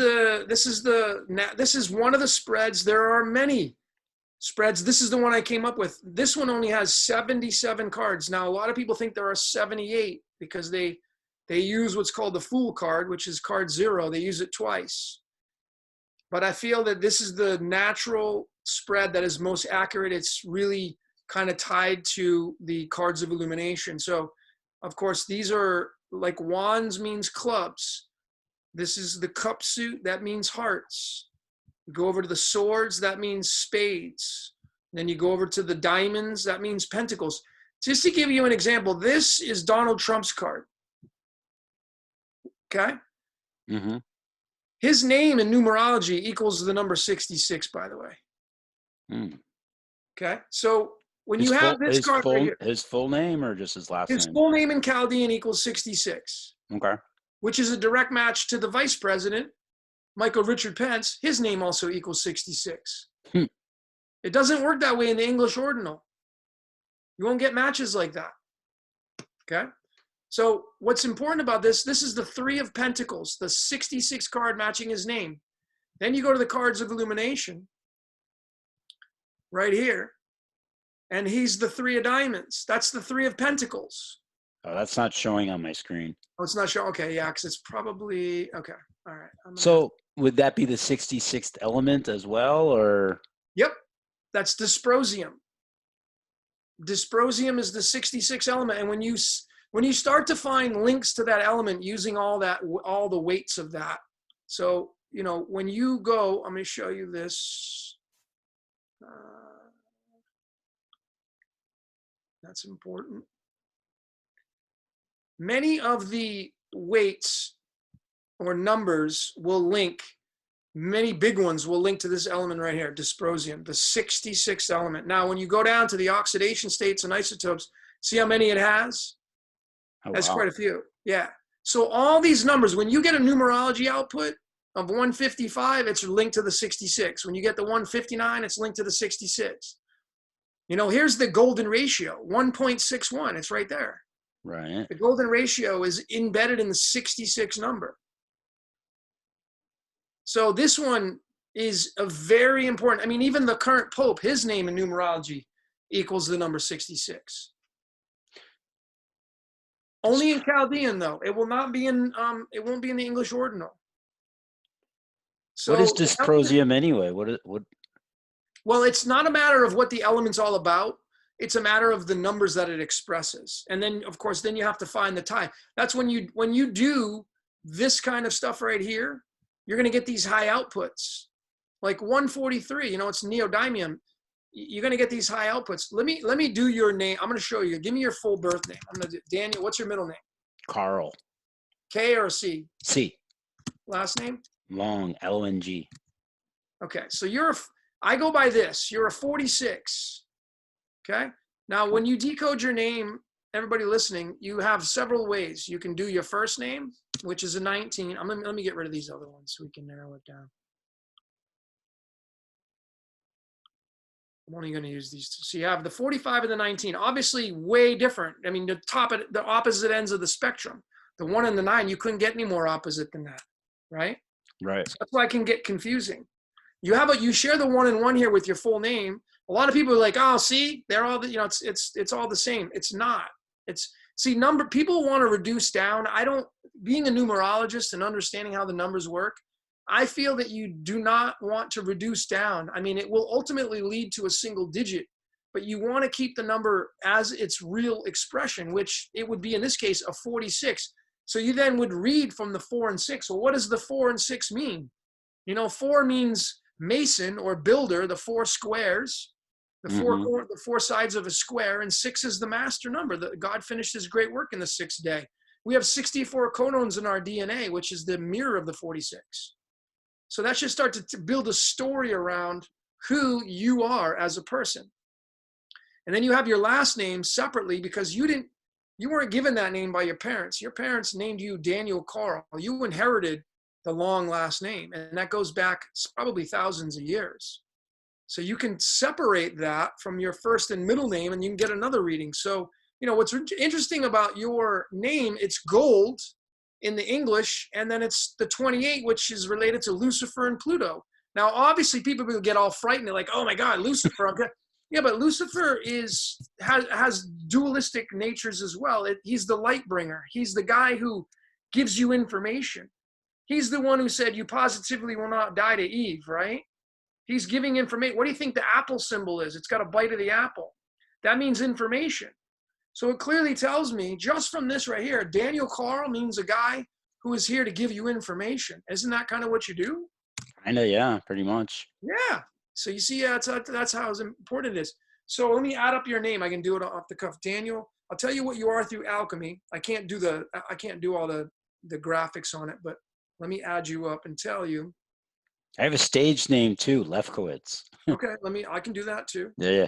one of the spreads. There are many spreads. This is the one I came up with. This one only has 77 cards. Now, a lot of people think there are 78 because they use what's called the Fool card, which is card 0. They use it twice. But I feel that this is the natural spread that is most accurate. It's really kind of tied to the cards of illumination. So, of course, these are like wands means clubs. This is the cup suit. That means hearts. You go over to the swords. That means spades. And then you go over to the diamonds. That means pentacles. Just to give you an example, this is Donald Trump's card. Okay? Mm-hmm. His name in numerology equals the number 66, by the way. Mm. Okay? So when you have this card right here, his full name or just his last name? His full name in Chaldean equals 66. Okay. Which is a direct match to the vice president, Michael Richard Pence. His name also equals 66. It doesn't work that way in the English ordinal. You won't get matches like that. Okay? So what's important about this is the 3 of Pentacles, the 66 card matching his name. Then you go to the cards of illumination right here. And he's the 3 of Diamonds. That's the 3 of Pentacles. Oh, that's not showing on my screen. Oh, it's not showing. Okay, yeah, because it's probably, okay. All right. So would that be the 66th element as well, or? Yep. That's dysprosium. Dysprosium is the 66th element. And when you start to find links to that element using all the weights of that. So, you know, when you go, I'm going to show you this. That's important. Many of the weights or numbers will link, many big ones will link to this element right here, dysprosium, the 66th element. Now, when you go down to the oxidation states and isotopes, see how many it has? That's quite a few. Yeah. So all these numbers, when you get a numerology output of 155, it's linked to the 66. When you get the 159, it's linked to the 66. You know, here's the golden ratio, 1.61. It's right there. Right. The golden ratio is embedded in the 66 number. So this one is a very important, I mean, even the current Pope, his name in numerology equals the number 66. Only in Chaldean, though. It will not be in, it won't be in the English ordinal. So what is dysprosium anyway? What? Well, it's not a matter of what the element's all about. It's a matter of the numbers that it expresses. And then, of course, then you have to find the time. That's when you do this kind of stuff right here, you're going to get these high outputs. Like 143, you know, it's neodymium. You're going to get these high outputs. Let me do your name. I'm going to show you. Give me your full birth name. I'm going to do, Daniel, what's your middle name? Carl. K or C? C. Last name? Long, L-O-N-G. Okay, so I go by this. You're a 46. Okay. Now, when you decode your name, everybody listening, you have several ways. You can do your first name, which is a 19. Let me get rid of these other ones so we can narrow it down. I'm only going to use these two. So you have the 45 and the 19. Obviously, way different. I mean, the opposite ends of the spectrum. The 1 and the 9, you couldn't get any more opposite than that, right? Right. So that's why it can get confusing. You share the 1 and 1 here with your full name. A lot of people are like, oh, see, they're all, it's all the same. It's not. People want to reduce down. Being a numerologist and understanding how the numbers work, I feel that you do not want to reduce down. I mean, it will ultimately lead to a single digit, but you want to keep the number as its real expression, which it would be in this case a 46. So you then would read from the 4 and 6. Well, what does the 4 and 6 mean? You know, 4 means mason or builder, the 4 squares, the four sides of a square, and 6 is the master number. God finished his great work in the 6th day. We have 64 codons in our DNA, which is the mirror of the 46. So that should start to build a story around who you are as a person. And then you have your last name separately because you weren't given that name by your parents. Your parents named you Daniel Carl. You inherited the long last name, and that goes back probably thousands of years. So you can separate that from your first and middle name, and you can get another reading. So, you know, what's interesting about your name, it's gold in the English, and then it's the 28, which is related to Lucifer and Pluto. Now, obviously, people will get all frightened. They're like, oh my God, Lucifer. Okay. Yeah, but Lucifer has dualistic natures as well. He's the light bringer. He's the guy who gives you information. He's the one who said, you positively will not die to Eve, right? He's giving information. What do you think the apple symbol is? It's got a bite of the apple. That means information. So it clearly tells me, just from this right here, Daniel Carl means a guy who is here to give you information. Isn't that kind of what you do? I know, yeah, pretty much. Yeah. So you see, that's how important it is. So let me add up your name. I can do it off the cuff. Daniel, I'll tell you what you are through Alchemy. I can't do all the graphics on it, but let me add you up and tell you. I have a stage name too, Lefkowitz. Okay, I can do that too. Yeah.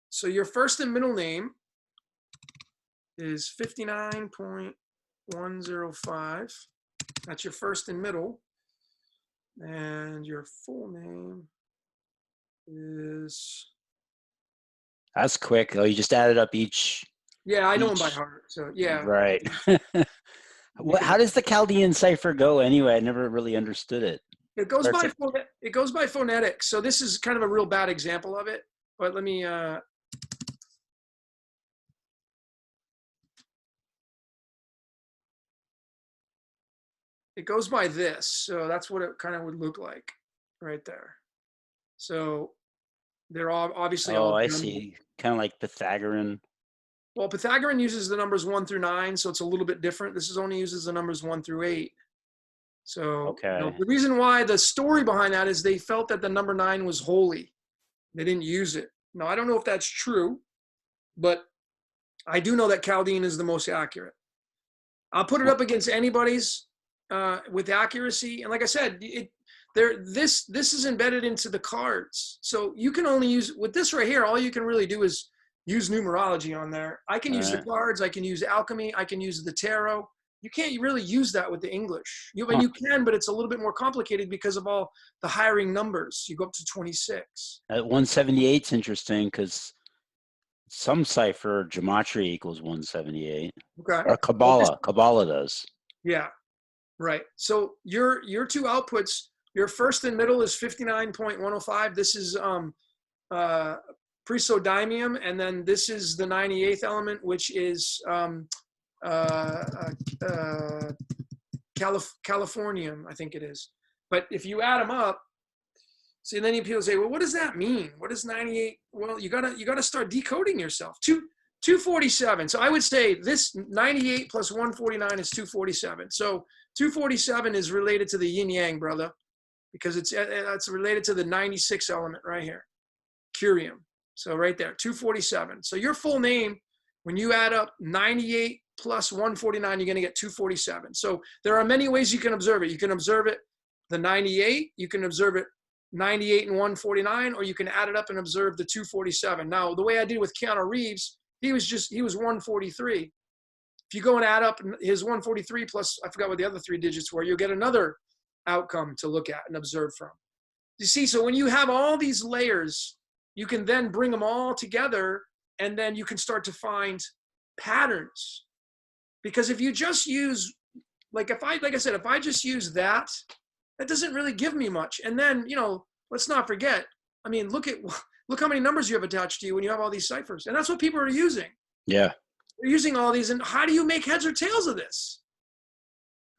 So your first and middle name is 59.105. That's your first and middle. And your full name is... That's quick. Oh, you just added up each. Yeah, I know them by heart. So yeah. Right. How does the Chaldean cipher go anyway? I never really understood it. It goes by phonetics. So this is kind of a real bad example of it. But let me... It goes by this. So that's what it kind of would look like right there. So they're all obviously all... Oh, I see. Kind of like Pythagorean. Well, Pythagorean uses the numbers 1 through 9, so it's a little bit different. This is only uses the numbers 1 through 8. So okay. You know, the reason why, the story behind that is they felt that the number 9 was holy. They didn't use it. Now, I don't know if that's true, but I do know that Chaldean is the most accurate. I'll put it up against anybody's with accuracy. And like I said, this is embedded into the cards. So you can only use, with this right here, all you can really do is use numerology on there. I can use the cards, I can use alchemy, I can use the tarot. You can't really use that with the English. You can, but it's a little bit more complicated because of all the hiring numbers. You go up to 26. At 178 is interesting because some cipher gematria equals 178. Okay. Or Kabbalah does. Yeah. Right. So your two outputs, your first and middle is 59.105. This is presodymium, and then this is the 98th element, which is Californium, I think it is. But if you add them up, see, then people say, well, what does that mean? What is 98? Well, you gotta start decoding yourself. 247. So I would say this 98 plus 149 is 247. So 247 is related to the yin yang, brother, because it's related to the 96 element right here, curium. So right there, 247. So your full name, when you add up 98 plus 149, you're going to get 247. So there are many ways you can observe it. You can observe it the 98, you can observe it 98 and 149, or you can add it up and observe the 247. Now, the way I did with Keanu Reeves, he was 143. If you go and add up his 143 plus, I forgot what the other 3 digits were, you'll get another outcome to look at and observe from. You see, so when you have all these layers, you can then bring them all together, and then you can start to find patterns. Because if you just use, if I just use that doesn't really give me much. And then, let's not forget, I mean, look how many numbers you have attached to you when you have all these ciphers. And that's what people are using. Yeah. They're using all these. And how do you make heads or tails of this?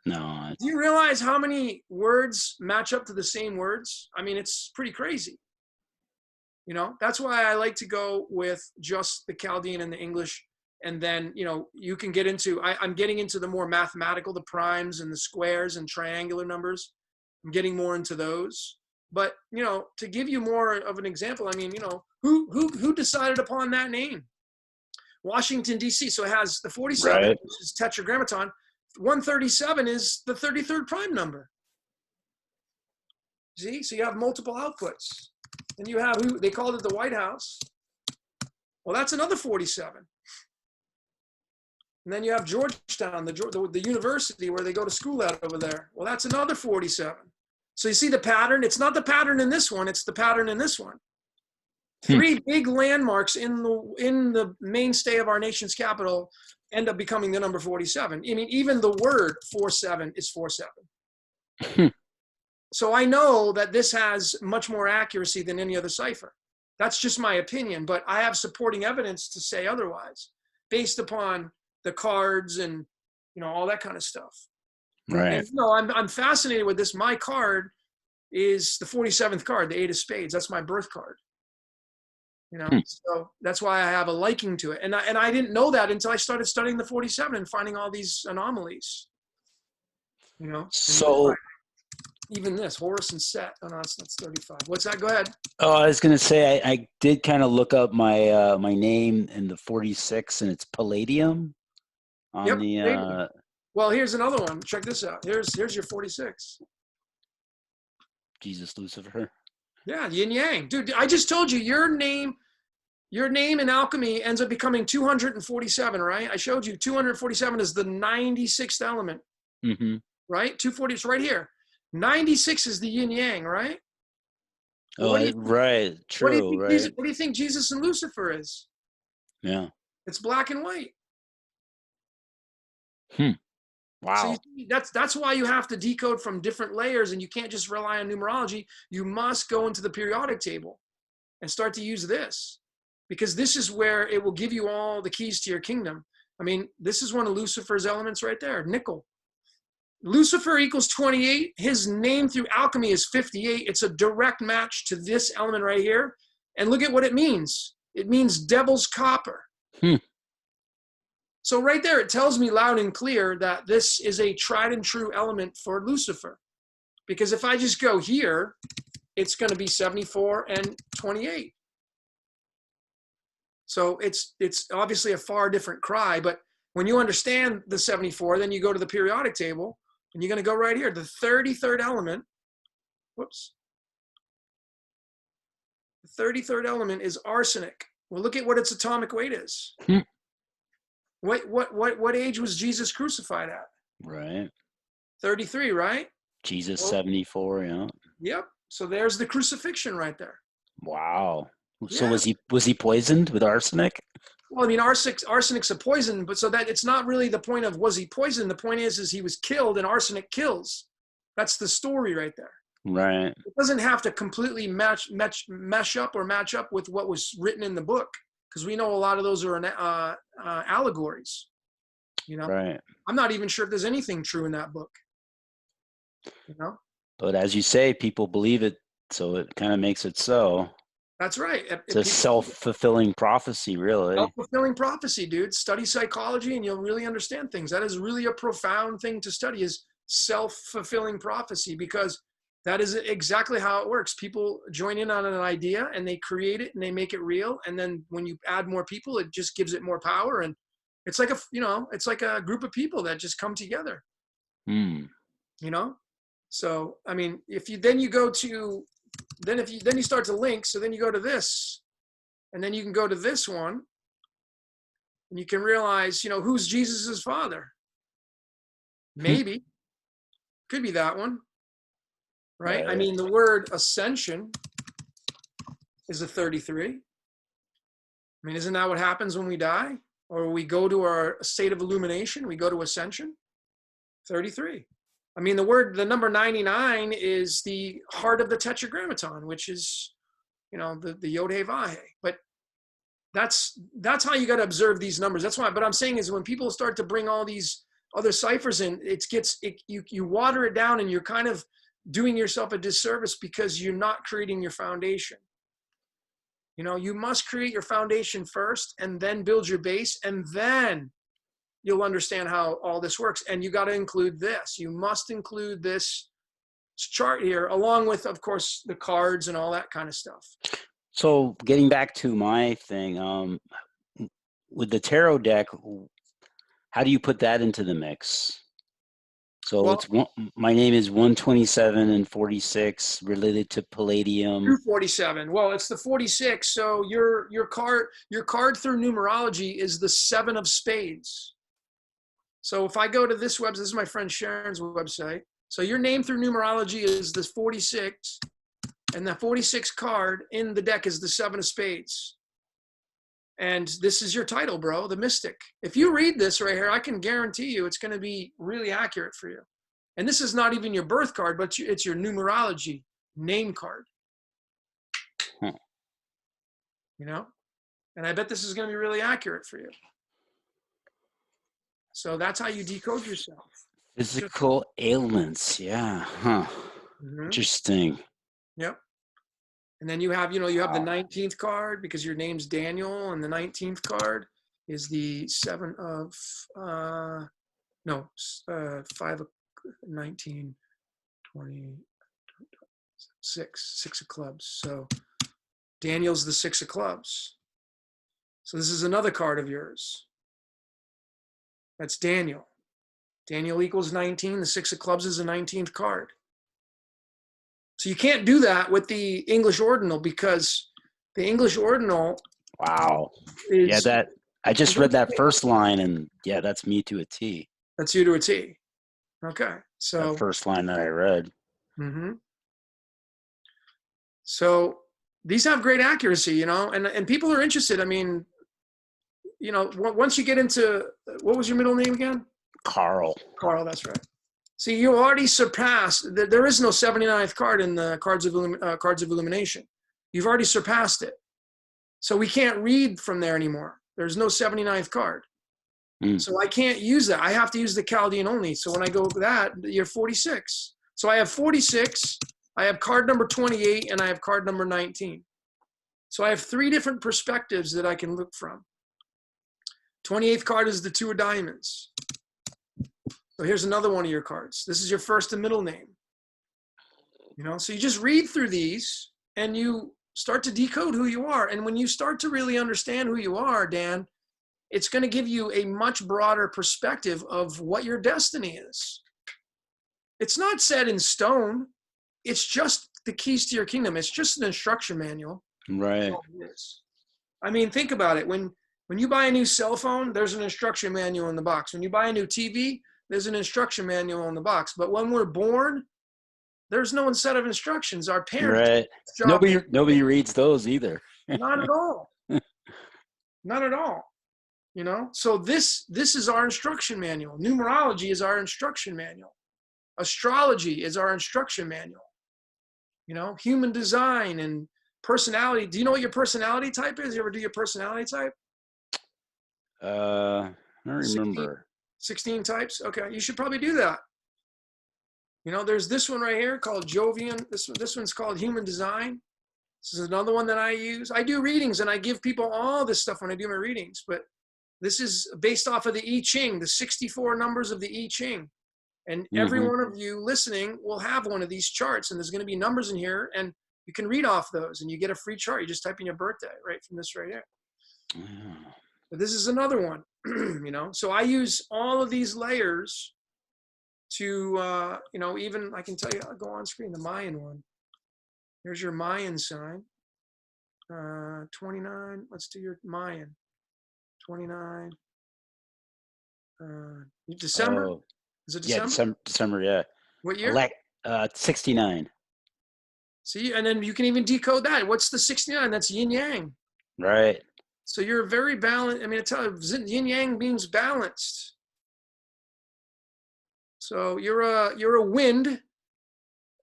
No. Do you realize how many words match up to the same words? I mean, it's pretty crazy. That's why I like to go with just the Chaldean and the English. And then, you can get into, I'm getting into the more mathematical, the primes and the squares and triangular numbers. I'm getting more into those. But, to give you more of an example, I mean, who decided upon that name? Washington, D.C. So it has the 47, right, which is Tetragrammaton. 137 is the 33rd prime number. See? So you have multiple outputs. And you have, they called it the White House. Well, that's another 47. And then you have Georgetown, the university where they go to school out over there. Well, that's another 47. So you see the pattern? It's not the pattern in this one. It's the pattern in this one. Three big landmarks in the mainstay of our nation's capital end up becoming the number 47. I mean, even the word 47 is 47. So I know that this has much more accuracy than any other cipher. That's just my opinion, but I have supporting evidence to say otherwise, based upon the cards and, you know, all that kind of stuff. Right. And, you know, I'm fascinated with this. My card is the 47th card, the 8 of spades. That's my birth card. You know, so that's why I have a liking to it. And I didn't know that until I started studying the 47 and finding all these anomalies. You know, so even this Horus and Set. Oh no, that's 35. What's that? Go ahead. Oh, I was going to say, I did kind of look up my my name in the 46, and it's Palladium on the. Well, here's another one. Check this out. Here's your 46. Jesus Lucifer. Yeah, yin yang, dude. I just told you your name in alchemy ends up becoming 247, right? I showed you 247 is the 96th element, right? 240 is right here. 96 is the yin yang, right? Right. True. What do you think Jesus and Lucifer is? Yeah. It's black and white. Wow. So you see, that's why you have to decode from different layers, and you can't just rely on numerology. You must go into the periodic table and start to use this, because this is where it will give you all the keys to your kingdom. I mean, this is one of Lucifer's elements right there, nickel. Lucifer equals 28. His name through alchemy is 58. It's a direct match to this element right here. And look at what it means. It means devil's copper. So right there, it tells me loud and clear that this is a tried and true element for Lucifer. Because if I just go here, it's going to be 74 and 28. So it's obviously a far different cry. But when you understand the 74, then you go to the periodic table, and you're going to go right here. The 33rd element, whoops. The 33rd element is arsenic. Well, look at what its atomic weight is. What age was Jesus crucified at? Right. 33, right? Jesus, 74, yeah. Yep. So there's the crucifixion right there. Wow. Yeah. So was he poisoned with arsenic? Well, I mean, arsenic's a poison, but so that it's not really the point of was he poisoned. The point is he was killed, and arsenic kills. That's the story right there. Right. It doesn't have to completely match up with what was written in the book, because we know a lot of those are allegories. You know, right. I'm not even sure if there's anything true in that book. You know, but as you say, people believe it, so it kind of makes it so. That's right. It's a self-fulfilling prophecy, really. Self-fulfilling prophecy, dude. Study psychology and you'll really understand things. That is really a profound thing to study, is self-fulfilling prophecy, because that is exactly how it works. People join in on an idea and they create it and they make it real. And then when you add more people, it just gives it more power. And it's like it's like a group of people that just come together. You know? So, I mean, if you start to link, so then you go to this, and then you can go to this one, and you can realize, who's Jesus's father? Maybe. Could be that one, right? I mean, the word ascension is a 33. I mean, isn't that what happens when we die? Or we go to our state of illumination, we go to ascension? 33. I mean, the number 99 is the heart of the Tetragrammaton, which is, the Yod-He Vahe. But that's how you got to observe these numbers. That's why. But I'm saying is when people start to bring all these other ciphers in, you water it down, and you're kind of doing yourself a disservice, because you're not creating your foundation. You must create your foundation first, and then build your base, and then you'll understand how all this works. And you got to include this. You must include this chart here, along with, of course, the cards and all that kind of stuff. So getting back to my thing, with the tarot deck, how do you put that into the mix? So my name is 127 and 46, related to Palladium. 247. Well, it's the 46. So your card through numerology is the 7 of spades. So if I go to this website, this is my friend Sharon's website. So your name through numerology is this 46, and the 46 card in the deck is the 7 of spades. And this is your title, bro, the mystic. If you read this right here, I can guarantee you it's going to be really accurate for you. And this is not even your birth card, but it's your numerology name card. You know? And I bet this is going to be really accurate for you. So that's how you decode yourself. Physical ailments. Yeah. Huh. Interesting. Yep. And then you have, you have the 19th card because your name's Daniel, and the 19th card is the 7 of, 5 of 19, 20, 6 of clubs. So Daniel's the 6 of clubs. So this is another card of yours. That's Daniel. Daniel equals 19. The 6 of clubs is the 19th card. So you can't do that with the English ordinal because the English ordinal. Wow. I just read that first line, and yeah, that's me to a T. That's you to a T. Okay. So that first line that I read. Mm-hmm. So these have great accuracy, and people are interested. I mean, once you get into, what was your middle name again? Carl, that's right. See, you already surpassed, there is no 79th card in the cards of Illumination. You've already surpassed it. So we can't read from there anymore. There's no 79th card. So I can't use that. I have to use the Chaldean only. So when I go with that, you're 46. So I have 46, I have card number 28, and I have card number 19. So I have 3 different perspectives that I can look from. 28th card is the 2 of diamonds. So here's another one of your cards. This is your first and middle name. So you just read through these and you start to decode who you are. And when you start to really understand who you are, Dan, it's going to give you a much broader perspective of what your destiny is. It's not set in stone. It's just the keys to your kingdom. It's just an instruction manual. Right. I mean, think about it. When you buy a new cell phone, there's an instruction manual in the box. When you buy a new TV, there's an instruction manual in the box. But when we're born, there's no set of instructions. Our parents. Right. Nobody reads those either. Not at all. Not at all. So this is our instruction manual. Numerology is our instruction manual. Astrology is our instruction manual. Human design and personality. Do you know what your personality type is? You ever do your personality type? I don't remember. 16 types? Okay, you should probably do that. There's this one right here called Jovian. This one's called Human Design. This is another one that I use. I do readings and I give people all this stuff when I do my readings, but this is based off of the I Ching, the 64 numbers of the I Ching. And every one of you listening will have one of these charts, and there's going to be numbers in here, and you can read off those, and you get a free chart. You just type in your birthday right from this right here. But this is another one, So I use all of these layers to, even I can tell you, I'll go on screen, the Mayan one. Here's your Mayan sign. 29. Let's do your Mayan. 29. December? Is it December? Yeah, December, yeah. What year? 69. See, and then you can even decode that. What's the 69? That's yin yang. Right. So you're very balanced. I mean, yin yang means balanced. So you're a wind.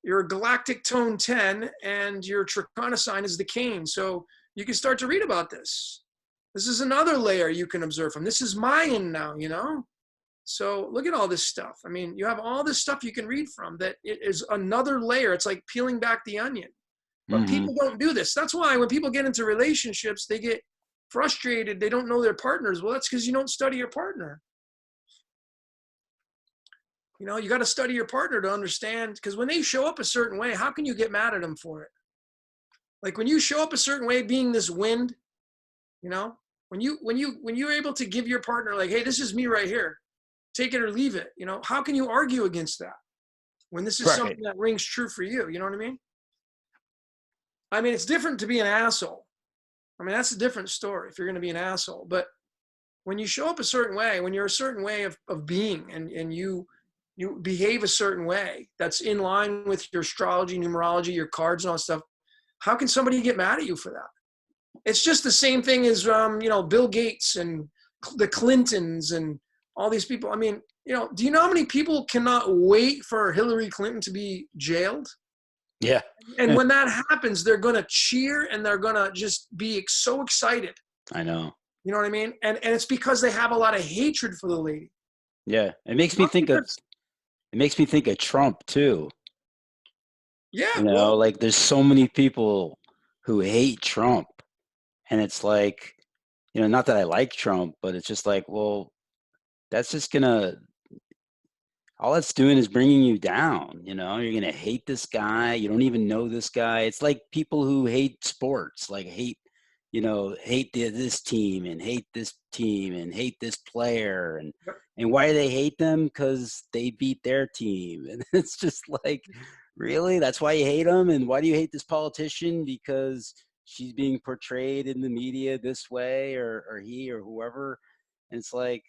You're a galactic tone 10, and your Trikona sign is the cane. So you can start to read about this. This is another layer you can observe from. This is Mayan now, So look at all this stuff. I mean, you have all this stuff you can read from that it is another layer. It's like peeling back the onion. But people don't do this. That's why when people get into relationships, they get frustrated. They don't know their partners. Well, that's because you don't study your partner. You got to study your partner to understand, because when they show up a certain way, how can you get mad at them for it? Like when you show up a certain way, being this wind, when you're able to give your partner like, hey, this is me right here, take it or leave it, how can you argue against that when this is something that rings true for you? You know what I mean? I mean, it's different to be an asshole. I mean, that's a different story if you're going to be an asshole, but when you show up a certain way, when you're a certain way of being, and you behave a certain way that's in line with your astrology, numerology, your cards and all that stuff, how can somebody get mad at you for that? It's just the same thing as, Bill Gates and the Clintons and all these people. I mean, do you know how many people cannot wait for Hillary Clinton to be jailed? Yeah. And when that happens, they're going to cheer and they're going to just be so excited. I know. You know what I mean? And it's because they have a lot of hatred for the lady. Yeah. It makes me think of Trump too. Yeah. Like there's so many people who hate Trump. And it's like, not that I like Trump, but it's just like, well, that's just all that's doing is bringing you down. You're going to hate this guy. You don't even know this guy. It's like people who hate sports, like hate this team and hate this team and hate this player. And why do they hate them? Because they beat their team. And it's just like, really? That's why you hate them? And why do you hate this politician? Because she's being portrayed in the media this way, or he or whoever. And it's like,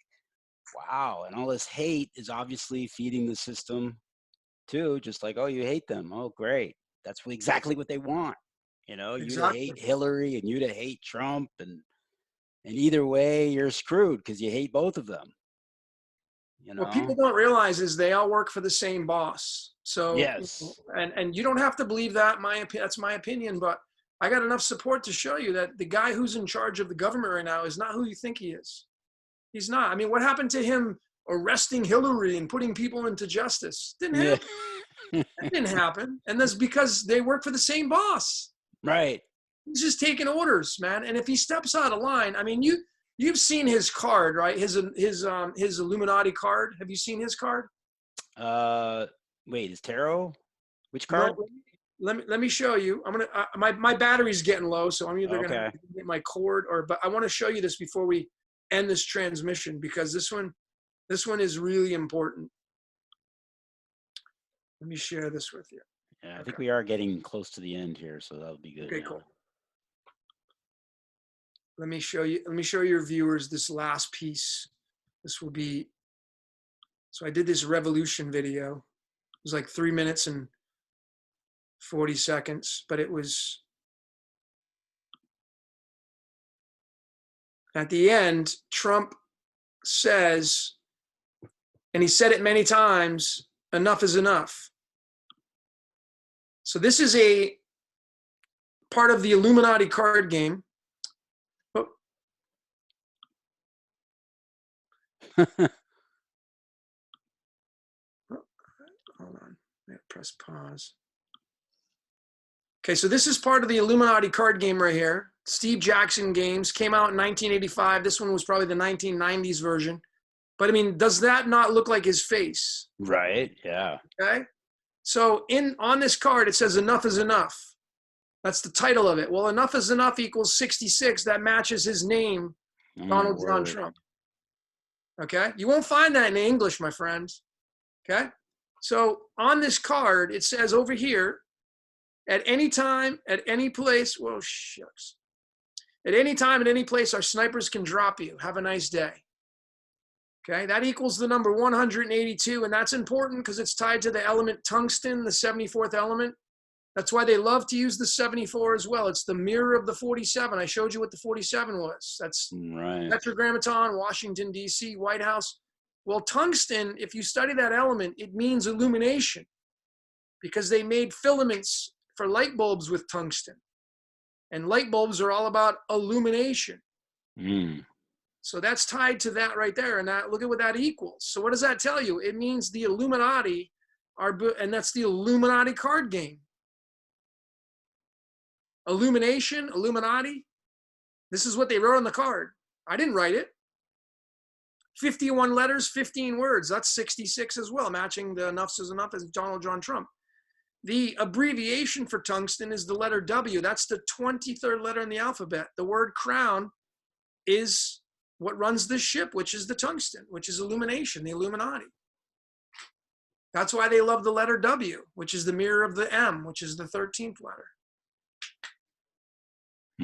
wow. And all this hate is obviously feeding the system too. Just like, oh, you hate them. Oh, great. That's exactly what they want. Exactly. You to hate Hillary and you to hate Trump. And either way, you're screwed because you hate both of them. What people don't realize is they all work for the same boss. So, yes. And you don't have to believe that. That's my opinion, but I got enough support to show you that the guy who's in charge of the government right now is not who you think he is. He's not. I mean, what happened to him arresting Hillary and putting people into justice? Didn't happen. That didn't happen. And that's because they work for the same boss. Right. He's just taking orders, man. And if he steps out of line, I mean, you've seen his card, right? His Illuminati card. Have you seen his card? Wait, his tarot? Which card? No, let me show you. I'm gonna my battery's getting low, so I'm either gonna get my cord but I want to show you this before we end this transmission, because this one is really important. Let me share this with you. Yeah, I think we are getting close to the end here, so that'll be good. Okay, cool. Let me show your viewers this last piece. This will be, so I did this revolution video. It was like 3 minutes and 40 seconds, but it was, at the end, Trump says, and he said it many times, enough is enough. So this is a part of the Illuminati card game. Oh. Hold on, press pause. Okay, so this is part of the Illuminati card game right here. Steve Jackson Games, came out in 1985. This one was probably the 1990s version. But I mean, does that not look like his face? Right, yeah. Okay. So on this card, it says enough is enough. That's the title of it. Well, enough is enough equals 66. That matches his name, Donald John Trump. Okay. You won't find that in English, my friends. Okay. So on this card, it says over here, at any time, at any place, whoa, shucks. At any time, at any place, our snipers can drop you. Have a nice day. Okay, that equals the number 182, and that's important because it's tied to the element tungsten, the 74th element. That's why they love to use the 74 as well. It's the mirror of the 47. I showed you what the 47 was. That's right. Tetragrammaton, Washington, D.C., White House. Well, tungsten, if you study that element, it means illumination because they made filaments for light bulbs with tungsten. And light bulbs are all about illumination. So that's tied to that right there. And that, look at what that equals. So what does that tell you? It means the Illuminati are, and that's the Illuminati card game. Illumination, Illuminati. This is what they wrote on the card. I didn't write it. 51 letters, 15 words. That's 66 as well, matching the enough is enough as Donald John Trump. The abbreviation for tungsten is the letter W. That's the 23rd letter in the alphabet. The word crown is what runs this ship, which is the tungsten, which is illumination, the Illuminati. That's why they love the letter W, which is the mirror of the M, which is the 13th letter.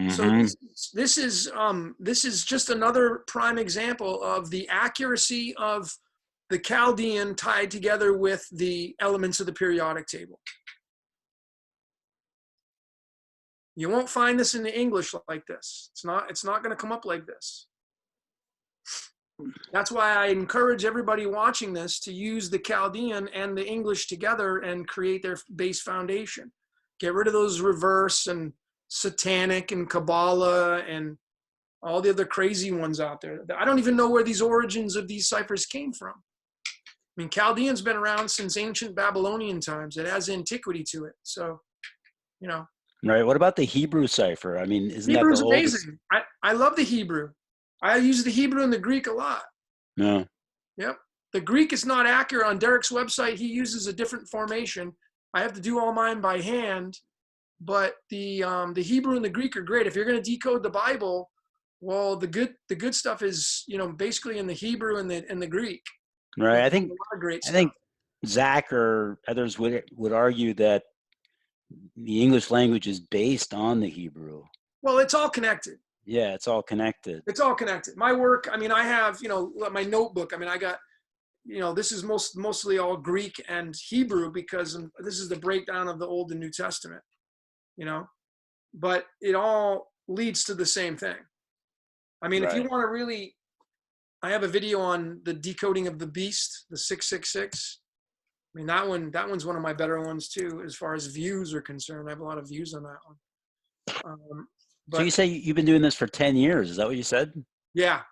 So Mm-hmm. this is just another prime example of the accuracy of the Chaldean tied together with the elements of the periodic table. You won't find this in the English like this. It's not going to come up like this. That's why I encourage everybody watching this to use the Chaldean and the English together and create their base foundation. Get rid of those reverse and satanic and Kabbalah and all the other crazy ones out there. I don't even know where these origins of these ciphers came from. I mean, Chaldean's been around since ancient Babylonian times. It has antiquity to it. So, you know. Right. What about the Hebrew cipher? I mean, isn't that the Hebrew's oldest? amazing. I love the Hebrew. I use the Hebrew and the Greek a lot. No. Yep. The Greek is not accurate. On Derek's website, he uses a different formation. I have to do all mine by hand. But the Hebrew and the Greek are great. If you're going to decode the Bible, well, the good stuff is, you know, basically in the Hebrew and the Greek. Right. A lot of great stuff. I think Zach or others would argue that the English language is based on the Hebrew. Well, it's all connected. Yeah, it's all connected. It's all connected. My work, I mean, I have, you know, my notebook. I mean, I got, you know, this is mostly all Greek and Hebrew because this is the breakdown of the Old and New Testament, you know, but it all leads to the same thing. I mean, if you want to really, I have a video on the decoding of the beast, the 666. I mean, that one's one of my better ones too, as far as views are concerned. I have a lot of views on that one. But, so you say you've been doing this for 10 years. Is that what you said? Yeah.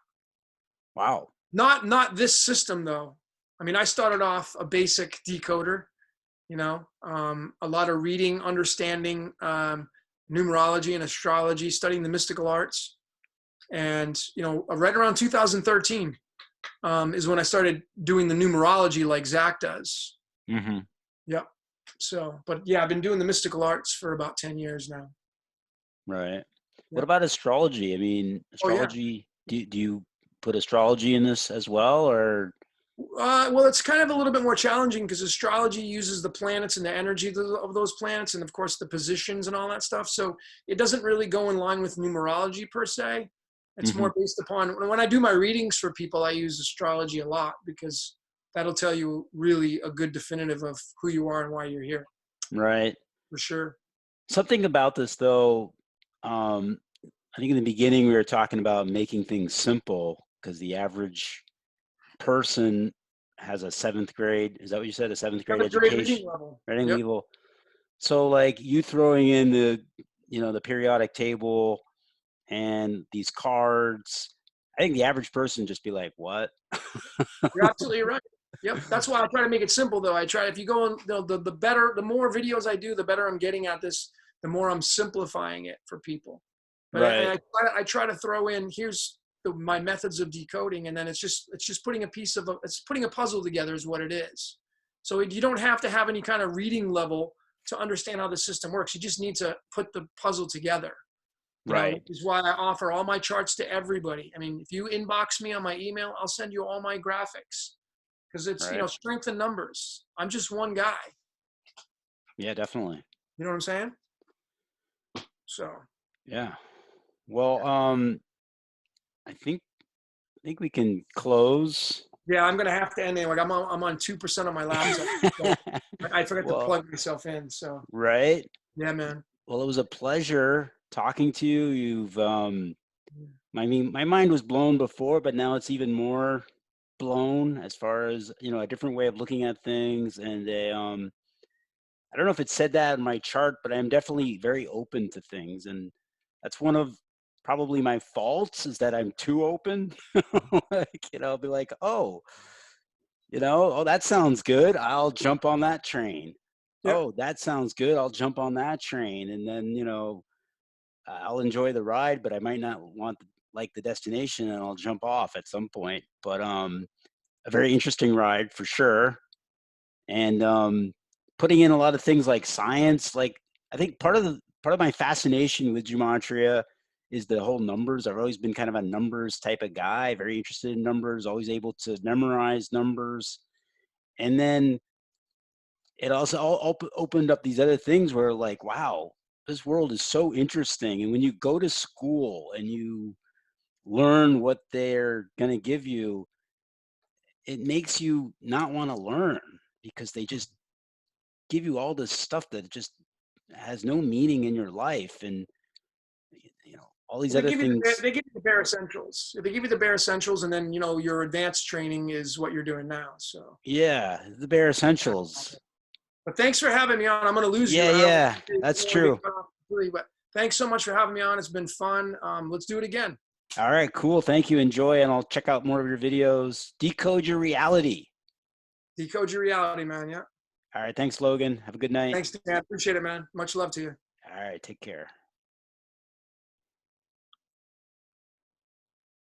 Wow. Not this system though. I mean, I started off a basic decoder, you know, a lot of reading, understanding numerology and astrology, studying the mystical arts. And, you know, right around 2013 is when I started doing the numerology like Zach does. Mm-hmm. Yep. So, but yeah, I've been doing the mystical arts for about 10 years now. Right. What about astrology? I mean, astrology, do you put astrology in this as well, or? Well, it's kind of a little bit more challenging because astrology uses the planets and the energy of those planets and, of course, the positions and all that stuff. So it doesn't really go in line with numerology per se. It's more based upon, when I do my readings for people, I use astrology a lot because that'll tell you really a good definitive of who you are and why you're here. Right. For sure. Something about this, though, I think in the beginning we were talking about making things simple because the average person has a 7th grade. Is that what you said? A 7th grade education? Reading level. Reading level. So like you throwing in the periodic table and these cards, I think the average person just be like, what? You're absolutely right. Yep. That's why I try to make it simple though. If you go on, the more videos I do, the better I'm getting at this, the more I'm simplifying it for people. But I try to throw in, here's my methods of decoding, and then it's just putting a puzzle together is what it is. So you don't have to have any kind of reading level to understand how the system works. You just need to put the puzzle together. Right. Which is why I offer all my charts to everybody. I mean, if you inbox me on my email, I'll send you all my graphics because it's, strength in numbers. I'm just one guy. Yeah, definitely. You know what I'm saying? So. Yeah. Well, I think we can close. Yeah, I'm gonna have to end anyway. I'm on 2% on my laptop. So I forgot to plug myself in. So. Right. Yeah, man. Well, it was a pleasure talking to you. You've, I mean, my mind was blown before, but now it's even more blown as far as, a different way of looking at things. And I don't know if it said that in my chart, but I'm definitely very open to things. And that's one of probably my faults, is that I'm too open. I'll be like, oh, that sounds good. I'll jump on that train. Yep. Oh, that sounds good. I'll jump on that train. And then, I'll enjoy the ride, but I might not like the destination, and I'll jump off at some point. But a very interesting ride for sure. And putting in a lot of things like science, like I think part of my fascination with gematria is the whole numbers. I've always been kind of a numbers type of guy, very interested in numbers, always able to memorize numbers. And then it also opened up these other things where, like, wow, this world is so interesting. And when you go to school and you learn what they're going to give you, it makes you not want to learn because they just give you all this stuff that just has no meaning in your life. And, all these They other give you things. they give you the bare essentials. They give you the bare essentials, and then your advanced training is what you're doing now. So Yeah, the bare essentials. but thanks for having me on. I'm going to lose you. Yeah, that's true. But thanks so much for having me on. It's been fun. Let's do it again. All right, cool. Thank you. Enjoy, and I'll check out more of your videos. Decode your reality. Decode your reality, man. Yeah. All right, thanks, Logan. Have a good night. Thanks, Dan. Appreciate it, man. Much love to you. All right, take care.